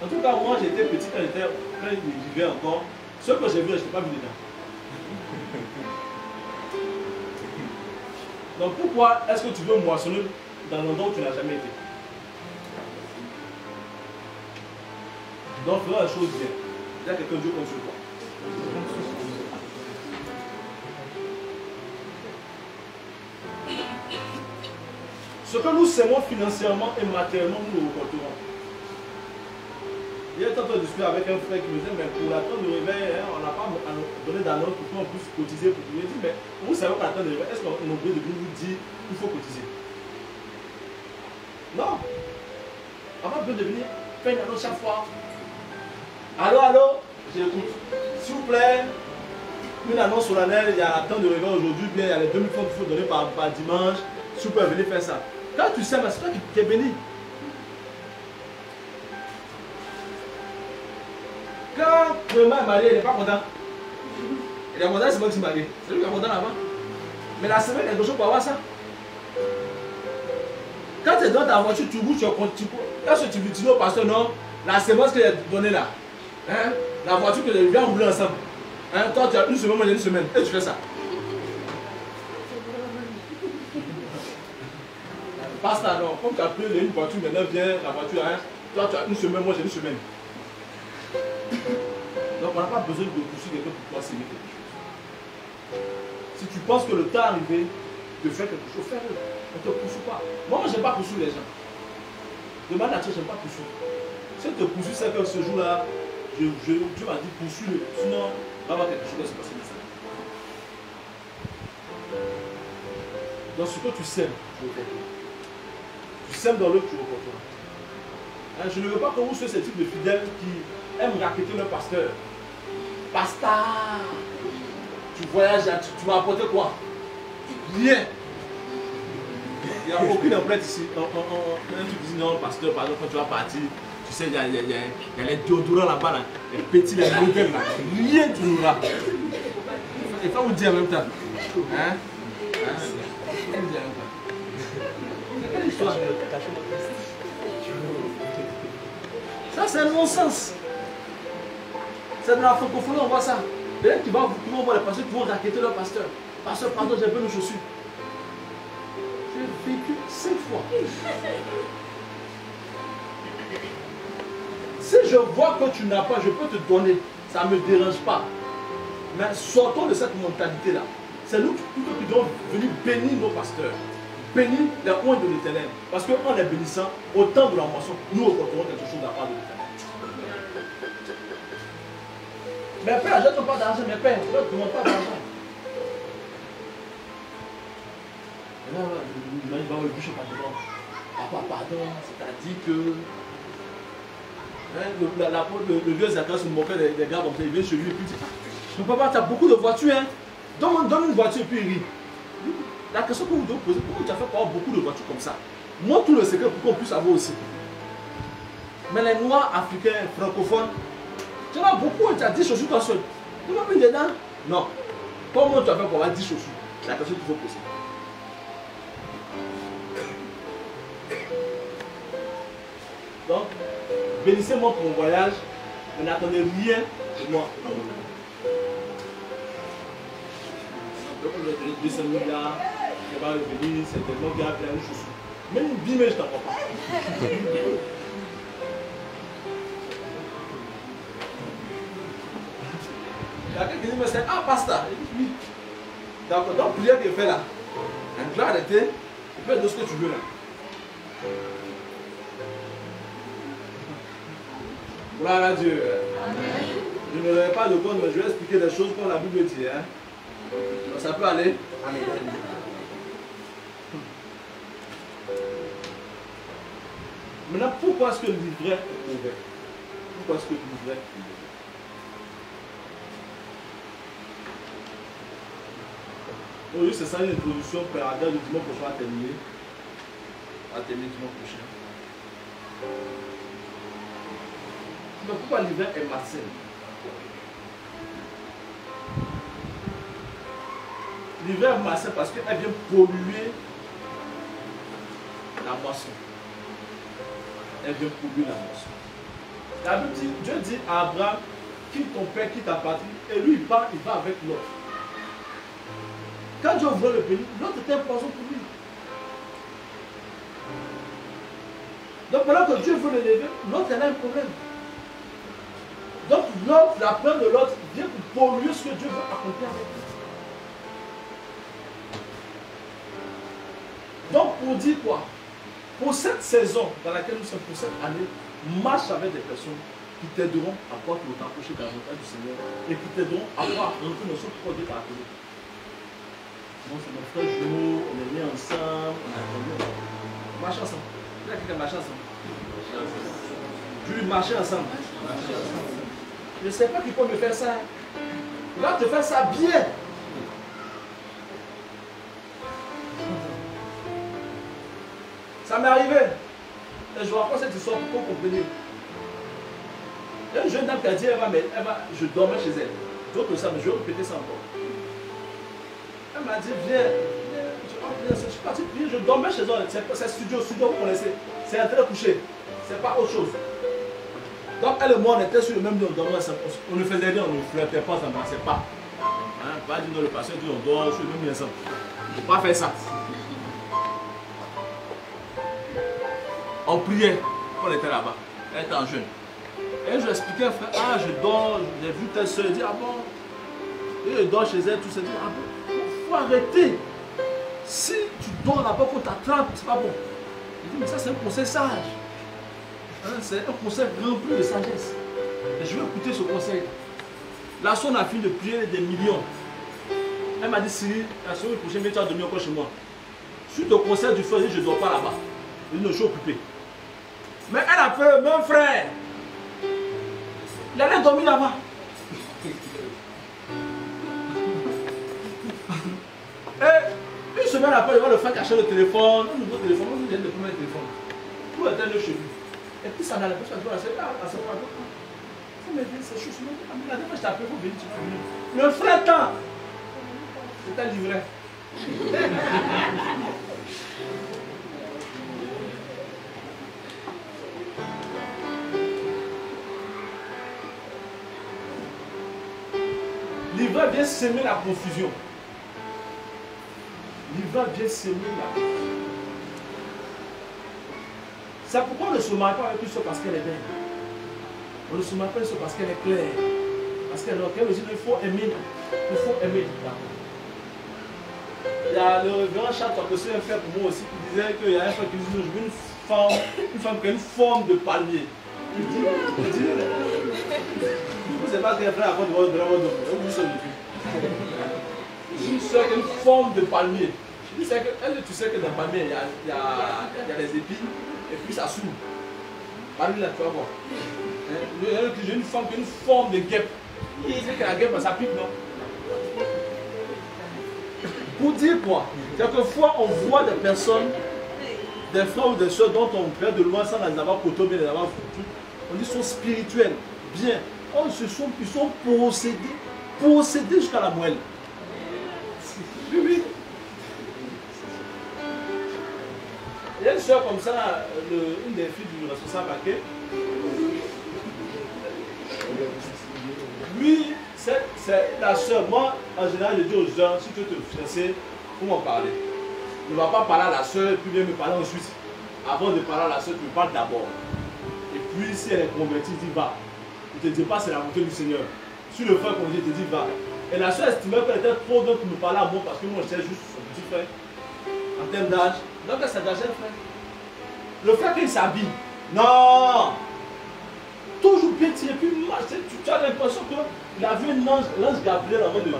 En tout cas, moi j'étais petit quand il vivait encore. Ce que j'ai vu, je n'étais pas vu dedans. Donc pourquoi est-ce que tu veux moissonner dans l'endroit où tu n'as jamais été? Donc faisons la chose bien. Il y a quelqu'un Dieu compte sur toi. Ce que nous sémons financièrement et matériellement, nous le récolterons. Il y a tant de discuter avec un frère qui me disait, mais pour la temps de réveil, hein, on n'a pas donné d'annonce pour qu'on puisse cotiser pour tout. Il dit, mais vous savez qu'à la temps de réveil, est-ce qu'on est obligé de vous dire qu'il faut cotiser? Non. On n'a pas besoin de venir faire une annonce chaque fois. Allô, j'écoute. S'il vous plaît, une annonce solennelle, il y a tant de réveil aujourd'hui, bien il y a les 2000 francs qu'il faut donner par dimanche. Si vous pouvez venir faire ça. Quand tu sais, c'est toi qui es béni. Quand vraiment est marié, il n'est pas content. Il est content, c'est moi qui suis marié. C'est lui qui est content avant. Mais la semaine, il y a quelque chose pour avoir ça. Quand tu es dans ta voiture, tu roules, est-ce que tu dis au pasteur, non, la sémence que j'ai donnée là, hein, la voiture que je viens rouler ensemble. Hein, toi, tu as une semaine, moi j'ai une semaine. Et tu fais ça. Pasteur, non. Comme tu as pris une voiture, maintenant viens la voiture. Hein. Toi, tu as une semaine, moi j'ai une semaine. Donc, on n'a pas besoin de pousser quelqu'un pour pouvoir s'aimer quelque chose. Si tu penses que le temps est arrivé de faire quelque chose, fais-le. On ne te poursuit pas. Moi, je n'aime pas poursuivre les gens. De ma nature, je n'aime pas poursuivre. Si on te poursuit, c'est que ce jour-là, Dieu m'a dit poursuis-le. Sinon, il va y avoir quelque chose qui va se passer. Dans ce que tu sèmes, tu récolteras. Tu sèmes dans l'œuf, tu récolteras. Hein, je ne veux pas que vous soyez ce type de fidèles qui aiment raqueter le pasteur. Pasteur, tu voyages, tu m'as apporté quoi? Rien. Il n'y a aucune empreinte ici. Un truc dit non, pasteur, par exemple, quand tu vas partir, tu sais, il y a les déodorants là-bas, là, les petits, les modèles là. Rien tu n'auras. Il faut vous dire en même temps. Hein? Quelle histoire? Ça, c'est un non-sens. C'est de la francophonie, on voit ça. Peut-être qu'ils vont voir les pasteurs qui vont raqueter leur pasteur. Pasteur, pardon, j'ai peu de chaussures. J'ai vécu 5 fois. Si je vois que tu n'as pas, je peux te donner. Ça ne me dérange pas. Mais sortons de cette mentalité-là. C'est nous qui devons venir bénir nos pasteurs. Bénir les oins de l'Éternel. Parce qu'en les bénissant, au temps de la moisson, nous rencontrerons quelque chose de la part de l'Éternel. Mais père, je ne te demande pas d'argent, mais père, je ne te demande pas d'argent. Et là, il va me bûcher par devant. Papa, pardon, c'est-à-dire que. Hein, le vieux Zachary se moquait des gars comme ça, il vient chez lui et puis il dit mais papa, tu as beaucoup de voitures, hein. Donne une voiture et puis il rit. La question que vous devez poser, pourquoi tu as fait pour avoir beaucoup de voitures comme ça? Montre tout le secret pour qu'on puisse avoir aussi. Mais les noirs africains, francophones, tu en as beaucoup, tu as 10 chaussures toi seul. Tu m'as mis dedans? Non. Comment tu as fait pour avoir 10 chaussures? C'est la question qu'il faut poser. Donc, bénissez-moi pour mon voyage, mais n'attendez rien de moi. Donc, on va donner 200 000 là, on va revenir, c'est tellement bien plein de chaussures. Même une bille, je t'en crois pas. Il y a quelqu'un qui dit, mais c'est ah, pasta. Oui. D'accord, donc, prière qu'il fait là. Tu vas arrêter, tu peux faire ce que tu veux là. Gloire à Dieu. Amen. Je ne l'aurai pas de compte, mais je vais expliquer des choses comme la Bible dit. Hein. Ça peut aller. Amen. Maintenant, pourquoi est-ce que le livret est ouvert? Pourquoi est-ce que le livret est ouvert? Oui, c'est ça une introduction préalable du dimanche prochain à terminer. On va terminer dimanche prochain. Donc pourquoi l'hiver est malsain? L'hiver est malsain parce qu'elle vient polluer la moisson. Elle vient polluer la moisson. La Bible dit, Dieu dit à Abraham, quitte ton père, quitte ta patrie, et lui il part, il va avec l'autre. Quand Dieu voulait le bénir, l'autre était un poison pour lui. Donc pendant que Dieu veut l'élever, l'autre elle a un problème. Donc l'autre, la peur de l'autre vient pour polluer ce que Dieu veut accomplir avec lui. Donc pour dire quoi? Pour cette saison dans laquelle nous sommes, pour cette année, marche avec des personnes qui t'aideront à pouvoir te rapprocher davantage du Seigneur et qui t'aideront à pouvoir rentrer dans ce que Dieu t'a appelé. Donc c'est mon frère Juno, on est nés ensemble, on a grandi ensemble. On marche ensemble. Il y a quelqu'un qui marche ensemble. Je lui marcher ensemble. Je ne sais pas qui peut me faire ça. Il va te faire ça bien. Ça m'est arrivé. Et je vous raconte cette histoire pour qu'on comprenne. Il y a une jeune dame qui a dit, je dormais chez elle. D'autres ça, mais je vais répéter ça encore. Elle m'a dit, viens. Je suis parti prier, je dormais chez elle. C'est studio, vous connaissez. C'est un très couché. C'est pas autre chose. Donc elle et moi, on était sur le même dos, on ne faisait rien, on ne flirtait pas, on ne s'embrassait pas. Hein, pas dire dans le passé, on dort sur le même ensemble. Il ne faut pas faire ça. On priait, on était là-bas, elle était en jeûne. Et je lui expliquais, frère, ah je dors, j'ai vu telle soeur, elle dit, ah bon. Et je dors chez elle, tout ça, dit, ah bon, il faut arrêter. Si tu dors là-bas qu'on t'attrape, c'est pas bon. Il dit, mais ça c'est un conseil sage. Hein, c'est un conseil rempli de sagesse. Et je vais écouter ce conseil. La soeur a fini de prier des millions. Elle m'a dit, Cyril, la semaine prochaine, tu vas dormir encore chez moi. Suite au conseil du frère, je ne dors pas là-bas. Je dis, non, je suis occupé. Mais elle a peur, mon frère. Il allait dormir là-bas. Et une semaine après, il va le faire cacher le téléphone. Un nouveau téléphone, on vient de prendre le téléphone. Tout était chez lui. Et puis ça n'allait pas, ça se passe. Ça m'a dit, c'est chaud. La dernière fois, je t'ai appelé pour venir, tu peux venir. Le frère temps. C'était livré. L'ivraie vient semer la confusion. L'ivraie vient semer la confusion. C'est pourquoi on ne se marie pas avec une soeur parce qu'elle est belle. On ne se marie pas avec une soeur parce qu'elle est claire. Parce qu'elle me dit qu'il faut aimer. Il faut aimer. Il y a le révérend Charles Twakosi, un frère pour moi aussi, qui disait qu'il y a un frère qui dit je veux une femme qui a une forme de palmier. Il dit, vous savez pas ce qu'un frère a fait de votre une soeur qui a une forme de palmier. Je dis, tu sais que dans le palmier, il y a des épines et puis ça s'ouvre. Palmier là, tu vas voir. J'ai une femme qui a une forme de guêpe. Il dit que la guêpe, ça pique, non? Pour dire quoi? Quelquefois, on voit des personnes, des frères ou des soeurs dont on vient de loin sans les avoir côtoyés, les avoir foutus. On dit qu'ils sont spirituels, bien. Oh, ils sont possédés jusqu'à la moelle. Oui, oui. Il y a une soeur comme ça, une des filles du responsable Baké. Lui, c'est la soeur. Moi, en général, je dis aux gens, si tu veux te fiancer, il faut m'en parler. Ne va pas parler à la soeur, puis viens me parler ensuite. Avant de parler à la soeur, tu me parles d'abord. Et puis, si elle est convertie, dis va. Je ne te dis pas c'est la volonté du Seigneur. Si le frère converti, je te dis va. Et la soeur estimait qu'elle était trop grande pour me parler à moi parce que moi, j'étais juste son petit frère. En termes d'âge. Donc, elle s'engageait, frère. Le frère qui s'habille. Non! Toujours bien tiré, puis tu as l'impression qu'il a vu l'ange Gabriel avant de Dieu.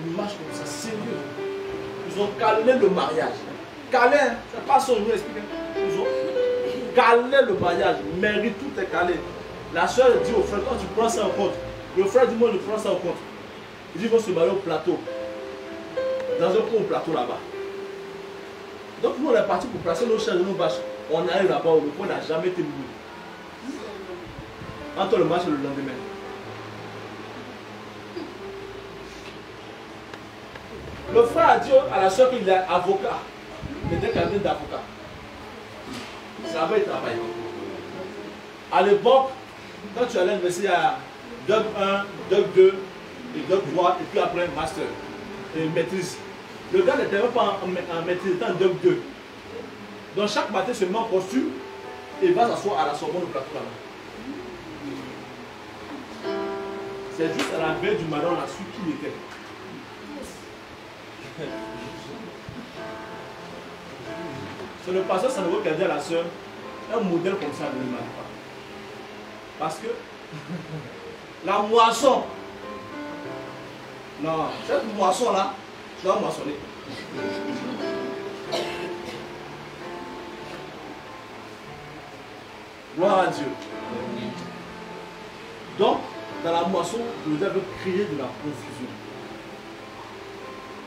Il marche comme ça, sérieux. Ils ont calé le mariage. Calé, c'est pas son nom expliqué. Ils ont calé le mariage. Mérite, tout est calé. La soeur dit au frère, quand tu prends ça en compte, le frère dit moi je prends ça en compte. Il dit ils vont se marier au plateau. Dans un coin au plateau là-bas. Donc nous on est parti pour placer nos chaises et nos bâches. On arrive là-bas, le point n'a jamais été loué. Entre le match et le lendemain. Le frère a dit à la soeur qu'il est avocat. Il était cabinet d'avocat. C'est là-bas il travaille. À l'époque, quand tu allais à l'université, il y a Doc 1, Doc 2, et Doc 3, et puis après un master, et une maîtrise. Le gars n'était même pas en maîtrise, il était en Doc 2. Donc chaque matin, il se met en costume et il va s'asseoir à la Sorbonne au plateau là-bas. C'est juste à la veille du matin, on a su qui il était. C'est le pasteur Sanogo qui a dit à la soeur, un modèle comme ça ne me marque pas. Parce que la moisson, non, cette moisson-là, je dois moissonner. Gloire à Dieu. Donc, dans la moisson, nous avons créé de la confusion.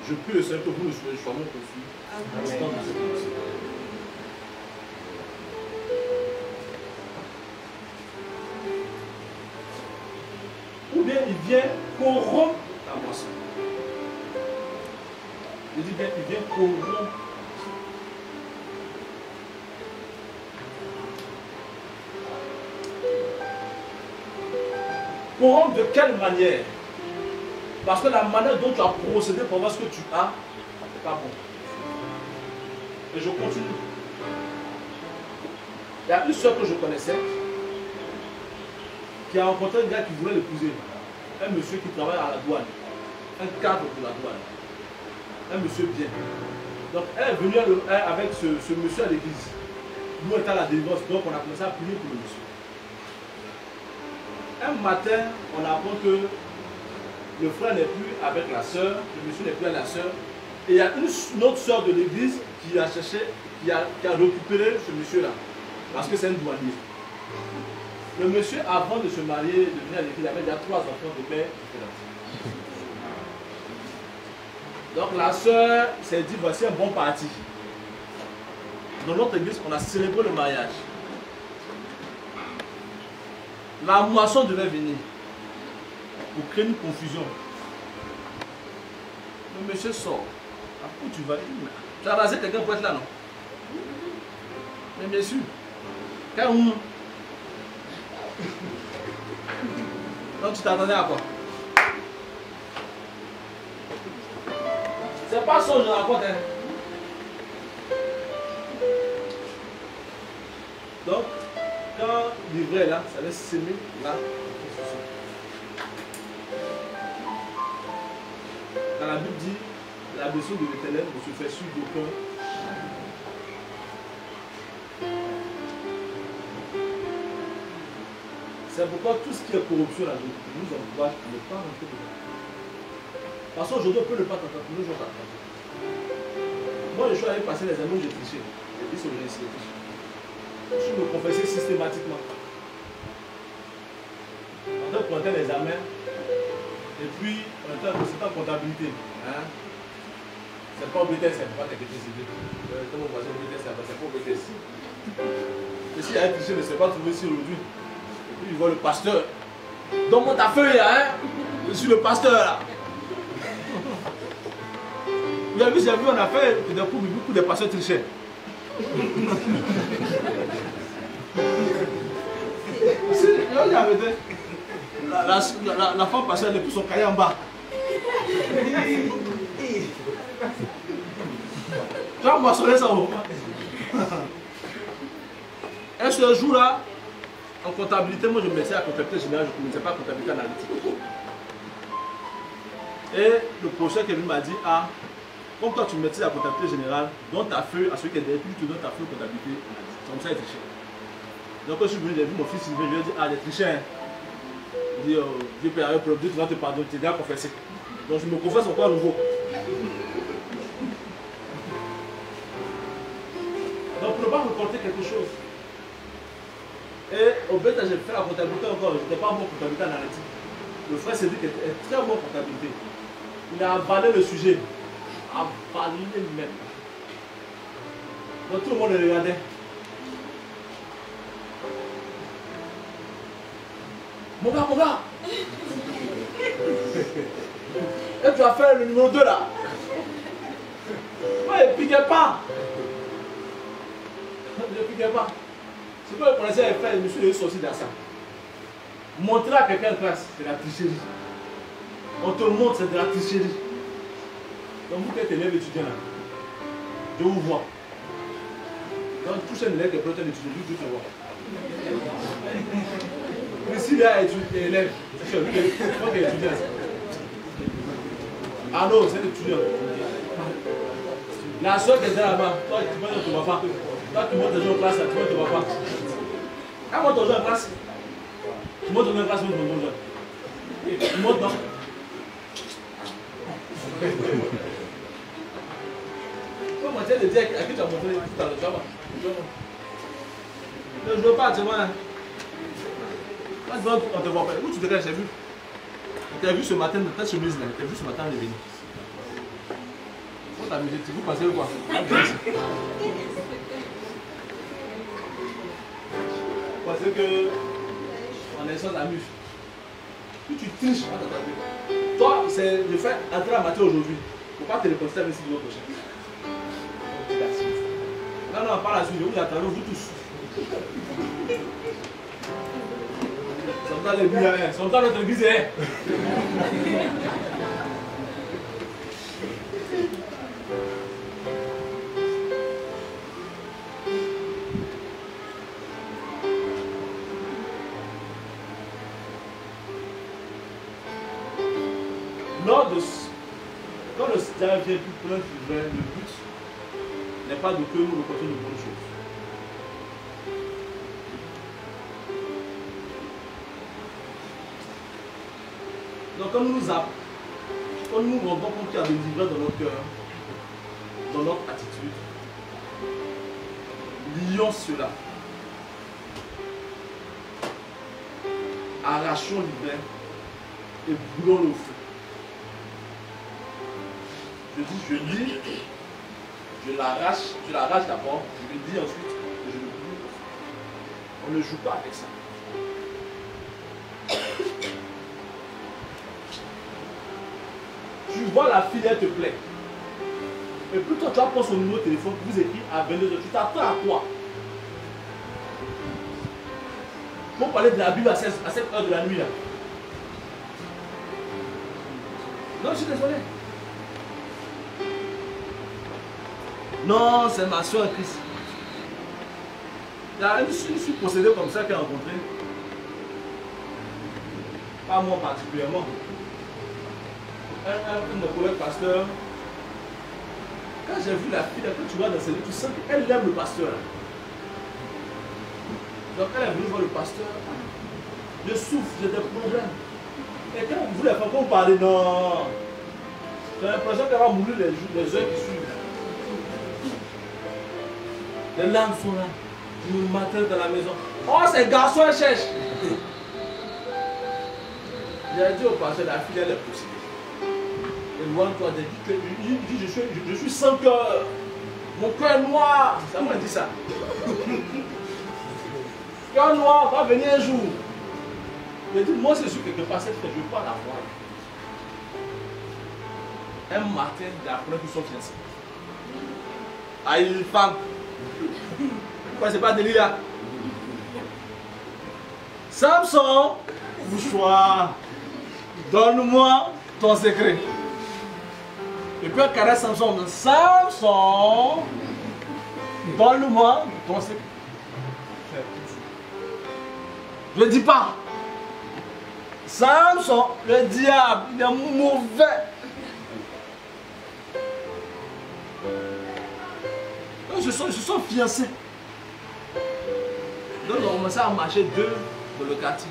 Je prie le Seigneur que vous ne soyez jamais confus. Ou bien il vient corrompre la moisson. Je dis bien, il vient corrompre. Corrompre de quelle manière? Parce que la manière dont tu as procédé pour voir ce que tu as, c'est pas bon. Et je continue. Il y a une soeur que je connaissais qui a rencontré un gars qui voulait l'épouser. Un monsieur qui travaille à la douane. Un cadre de la douane. Un monsieur bien. Donc elle est venue avec ce monsieur à l'église. Nous étions à la délivrance, donc on a commencé à prier pour le monsieur. Un matin, on apprend que le frère n'est plus avec la soeur, le monsieur n'est plus avec la soeur. Et il y a une autre soeur de l'église qui a cherché, qui a récupéré ce monsieur-là. Parce que c'est un douanier. Le monsieur, avant de se marier, de venir à l'église, il avait déjà 3 enfants de père différents. Donc la soeur s'est dit, voici un bon parti. Dans notre église, on a célébré le mariage. La moisson devait venir pour créer une confusion. Le monsieur sort. Où tu vas? Tu as rasé quelqu'un pour être là, non? Mais bien sûr. Quand on... Donc tu t'attendais à quoi? C'est pas ça que je raconte, hein. Donc, quand l'ivraie est là, ça laisse s'aimer là. Quand la Bible dit, la blessure de l'Éternel ne se fait suivre d'aucun. C'est pourquoi tout ce qui est corruption là, nous encourage à ne pas rentrer dedans. Parce qu'aujourd'hui, on peut ne pas t'entendre, nous jours t'entendre. Moi, je suis allé passer les années où j'ai triché. J'ai dit sur le récit. Je me confessais systématiquement. On te prenait les examens et puis on était en comptabilité. Hein? C'est pas au BTS, c'est pas tes BTS. Mon voisin au BTS, c'est pas au BTS. Et s'il y a un triché, ne s'est pas trouvé ici aujourd'hui. Et puis il voit le pasteur. Donne-moi ta feuille là, hein? Je suis le pasteur là. Vous avez vu, j'ai vu, on a fait beaucoup de pasteurs trichés. La femme passait, elle pousse son cahier en bas. Tu vas moissonner ça ou et ce jour-là, en comptabilité, moi je me mettais à comptabilité générale, je ne connaissais pas comptabilité analytique. Et le professeur qui m'a dit, ah, comme toi tu mettais à comptabilité générale, donne ta feuille à celui qui est derrière, puis tu te donnes ta feuille comptabilité analytique. Comme ça, il trichait. Donc quand je suis venu, j'ai vu mon fils Sylvain, je lui ai dit, ah, il est triché. Hein. Il dit, Dieu peut arriver pour le Dieu, tu vas te pardonner, tu es déjà confessé. Donc je me confesse encore à nouveau. Donc pour ne pas me porter quelque chose. Et au bête, j'ai fait la comptabilité encore, je n'étais pas bon en comptabilité analytique. Le frère s'est dit qu'il était très bon en comptabilité. Il a avalé le sujet. Avalé même. Donc tout le monde le regardait. Mon gars. Et tu as fait le numéro 2 là. Ouais, il ne piquait pas. Ne piquait pas. C'est pas le policier a fait, monsieur est sorti dans ça. Montrer à quelqu'un de classe, c'est la tricherie. On te montre, c'est de la tricherie. Donc vous qui êtes élève étudiant là, je vous vois. Donc touche un élève qui est peut-être un étudiant, je te vois. Mais s'il y a un élève, c'est lui qui est étudiant. Ah non, c'est l'étudiant. La soeur qui est là-bas, toi tu montes ton papa. Toi tu montes déjà en classe, tu montes ton papa. Quand monte ton jeu en classe, tu montes ton jeu en classe, tu montes ton jeu. Tu montes non. Comment tu as dit à qui tu as montré tout à l'heure, tu vois? Je ne veux pas, tu vois. On te voit pas. Où tu te caches, j'ai vu? On t'a vu ce matin, ta chemise là, on t'a vu ce matin en événement. Faut t'amuser, vous pensez quoi? Parce que on est sans amuse. Puis tu triches, on va t'attraper. Toi, c'est de faire entrer la matière aujourd'hui. Il ne faut pas te reposter avec ce niveau prochain. Non, pas la suite, vous attendez, vous tous. Ça vous temps l'église, son temps notre église est. Quand le Seigneur vient plus plein de le but n'est pas de que nous rencontrions de bonnes choses. Donc quand nous nous rendons compte qu'il y a des livrets dans notre cœur, dans notre attitude, lions cela. Arrachons l'hiver et brûlons-le au feu. Je l'arrache d'abord, je le dis ensuite et je le brûle. On ne joue pas avec ça. Tu vois la fille, elle te plaît. Et plus toi tu vas prendre son numéro de téléphone, vous écrivez à 22h, tu t'attends à quoi? Pour parler de la Bible à cette heure de la nuit là. Non, je suis désolé. Non, c'est ma soeur Christ. Il y a une fille possédée comme ça qu'elle a rencontrée. Pas moi particulièrement. Un de mes collègues pasteurs. Quand j'ai vu la fille, quand tu vois dans ses yeux, tu sens qu'elle aime le pasteur. Donc elle est venue voir le pasteur. Je souffre, j'ai des problèmes. Et quand vous les faites, quand vous parlez, non. J'ai l'impression qu'elle va mourir les heures qui suivent. Les larmes sont là. Je me matin dans la maison. Oh, ces garçons, elle cherche. J'ai dit au pasteur, la fille, elle est possédée. Éloigne-toi de dit, je suis sans cœur. Mon cœur est noir. Ça m'a dit ça. Cœur noir, va venir un jour. Je dis, moi, c'est sûr que quelque part, cette fête, je ne veux pas la voir. Un matin, d'après qu'ils sont fiancés. Ah, une femme. Pourquoi c'est pas délire? Samson, mouchoir, donne-moi ton secret. Et puis, caresse Samson. Samson, donne-moi ton secret. Je ne dis pas. Samson, le diable, il est mauvais. Je suis fiancé. Donc on commençait à marcher deux dans le quartier.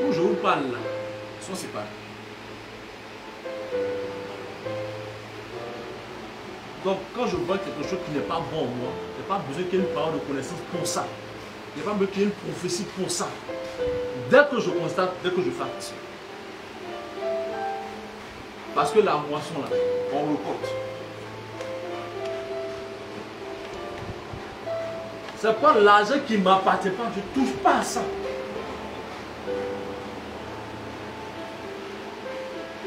Où je vous parle là, ils sont séparés. Donc quand je vois quelque chose qui n'est pas bon en moi, il n'y a pas besoin qu'il y ait une parole de connaissance pour ça. Il n'y a pas besoin qu'il y ait une prophétie pour ça. Dès que je constate, dès que je fais action. Parce que la moisson là, on recompte. C'est pas l'argent qui ne m'appartient pas, je ne touche pas à ça.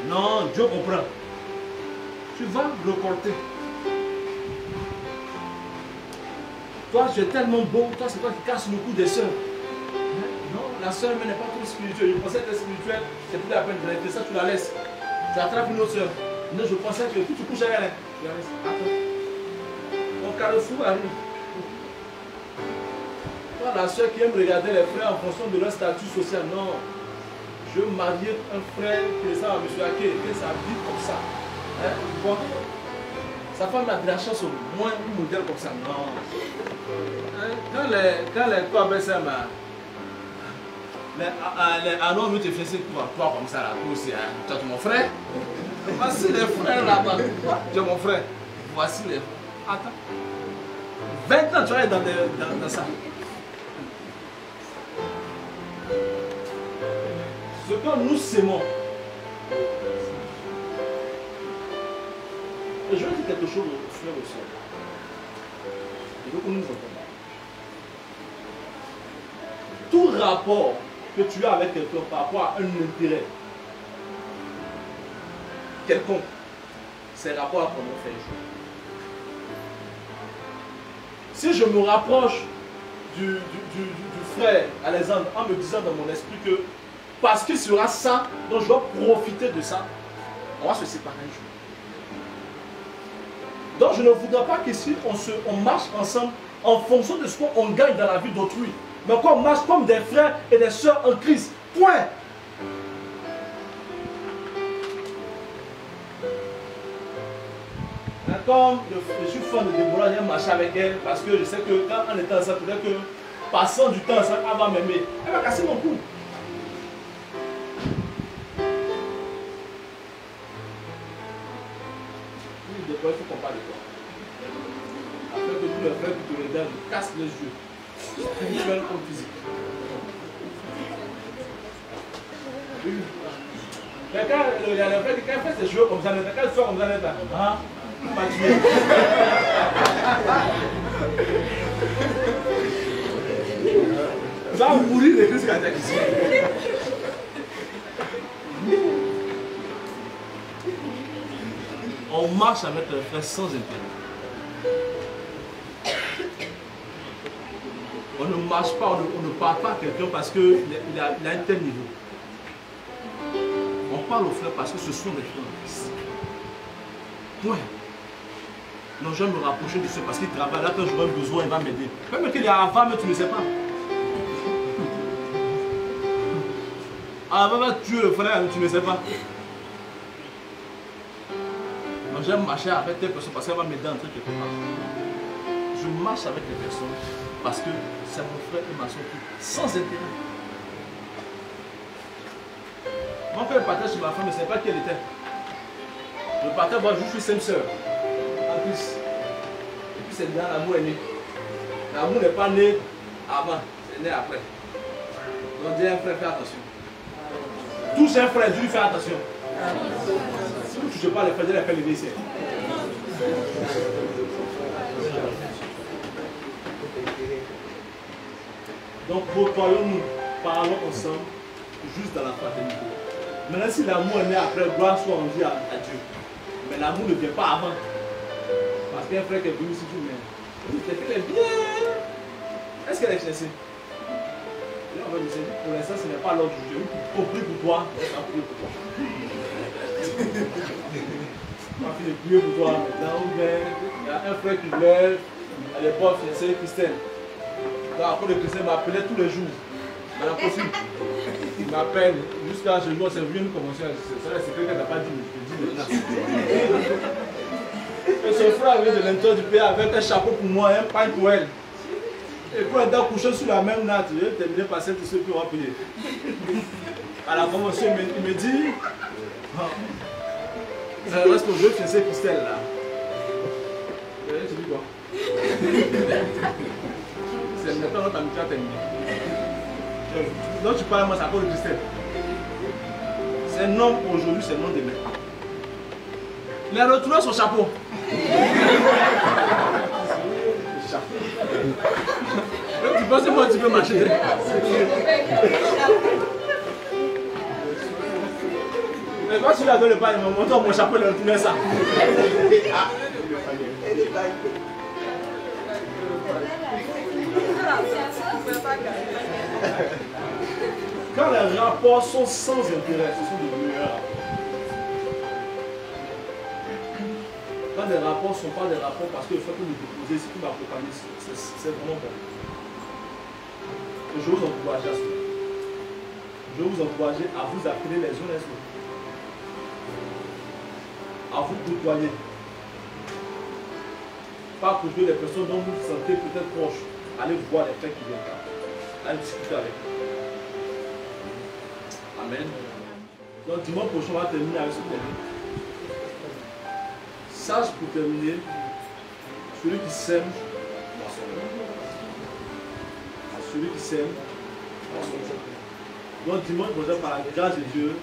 Non, Dieu comprend. Tu vas récolter. Toi, tu es tellement bon, toi, c'est toi qui casses le cou des soeurs. Non, la soeur n'est pas trop spirituelle. Je pensais qu'elle est spirituelle, c'est plus la peine de laisser ça, tu la laisses. Tu attrapes une autre soeur. Non, je pensais que tu couches avec elle, tu la laisses. Attends. Ton carrefour arrive. Toi, la soeur qui aime regarder les frères en fonction de leur statut social, non. Je veux marier un frère qui ressemble à M. Ake, qui s'habille comme ça. Hein, tu vois? Sa femme a de la chance au moins un modèle comme ça. Non. Hein, quand les toi, ben ça m'a. Ah non, je te fais c'est toi comme ça là, toi aussi. Hein. Toi, tu es mon frère. Voici les frères là-bas. Tu es mon frère. Voici les frères. Attends. 20 ans, tu vas être dans ça. Ce que nous s'aimons. Et je vais dire quelque chose aux frères et aux sœurs. Je veux que nous entendons. Tout rapport que tu as avec quelqu'un par rapport à un intérêt quelconque, c'est rapport à comment faire les choses. Si je me rapproche du frère Alexandre en me disant dans mon esprit que parce qu'il sera ça, donc je dois profiter de ça, on va se séparer un jour. Donc je ne voudrais pas qu'ici on marche ensemble en fonction de ce qu'on gagne dans la vie d'autrui, mais qu'on marche comme des frères et des sœurs en Christ. Point. Comme je suis fan de Déborah, j'aime marcher avec elle parce que je sais que quand on est ensemble, peut-être que passant du temps ensemble, elle va m'aimer. Elle va casser mon cou. Il faut qu'on parle de toi. Après que tous les frères qui te regardent cassent les yeux. Spirituel comme physique. Mais quand il y a le frère qui fait ses cheveux comme ça, quand il sort comme ça, hein? Va mourir de Christ ici. On marche avec un frère sans intérêt. On ne marche pas, on ne parle pas à quelqu'un parce qu'il a un tel niveau. On parle aux frères parce que ce sont des frères en Christ. Point. Non, je vais me rapprocher de ceux parce qu'il travaille là, quand j'aurai besoin, il va m'aider. Même qu'il est avant, mais tu ne sais pas. Avant, va tuer le frère, tu ne sais pas. Non, j'aime marcher avec telle personne parce qu'elle va m'aider en quelque part. Je marche avec les personnes parce que c'est mon frère et ma soeur sans intérêt. Mon frère partage sur ma femme, mais je ne sais pas qui elle était. Je partage, moi, je suis une sœur. En plus. Et puis c'est là l'amour est né. L'amour n'est pas né avant, c'est né après. Donc dis un frère, fais attention. Touche un frère, je lui fais attention. Si vous ne touchez pas les frères, je les fais lever ici. Donc côtoyons-nous, parlons ensemble, juste dans la fraternité. Maintenant si l'amour est né après, gloire soit rendue à Dieu. Mais l'amour ne vient pas avant. Parce qu'un frère qui est venu ici, tu mets. Elle est bien. Est-ce qu'elle est chassée? On va lui dire, pour l'instant, ce n'est pas l'ordre du Dieu. Pour prier pour toi, elle va prier pour toi. On va finir de prier pour toi maintenant. Ou bien, il y a un frère qui lève, à l'époque, c'est Christelle. Donc, après, le Christelle m'appelait tous les jours. Mais la possible. Il m'appelle jusqu'à ce jour, c'est venu une convention. C'est vrai, c'est quelqu'un qui n'a pas dit, mais je te dis maintenant. Et son frère arrivé de l'intérieur du pays avec un chapeau pour moi, un pain pour elle. Et puis on est couché sur la même natte, je vais terminer par celle de ceux qui ont payé. À la convention, il me dit, est-ce que je veux faire Christelle là? Tu dis quoi? C'est maintenant notre amitié a terminé. Donc tu parles à moi, c'est à cause de Christelle. C'est non aujourd'hui, c'est non demain. Il a retrouvé son chapeau. Tu penses que moi tu peux marcher? Mais quand tu lui as donné le pain, il m'a montré mon chapeau, il a retourné ça. Quand les rapports sont sans intérêt, ce sont des meilleurs rapports. Quand les rapports ne sont pas des rapports parce que le fait que vous déposez, c'est tout l'Apocalypse, c'est vraiment bon. Et je vous encourage à cela. Je vais vous encourager à vous appeler les uns les autres. À vous côtoyer. Pas côtoyer les personnes dont vous vous sentez peut-être proches. Allez voir les frères qui viennent là. Allez discuter avec eux. Amen. Donc dimanche prochain, on va terminer avec ce thème. Sache pour terminer, celui qui sème, celui qui sème. Donc dimanche prochain, par la grâce de Dieu,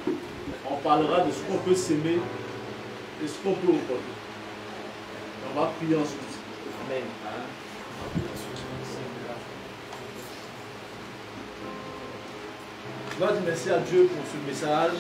on parlera de ce qu'on peut s'aimer et ce qu'on peut récolter. On va prier ensuite. Amen. Je dois dire merci à Dieu pour ce message.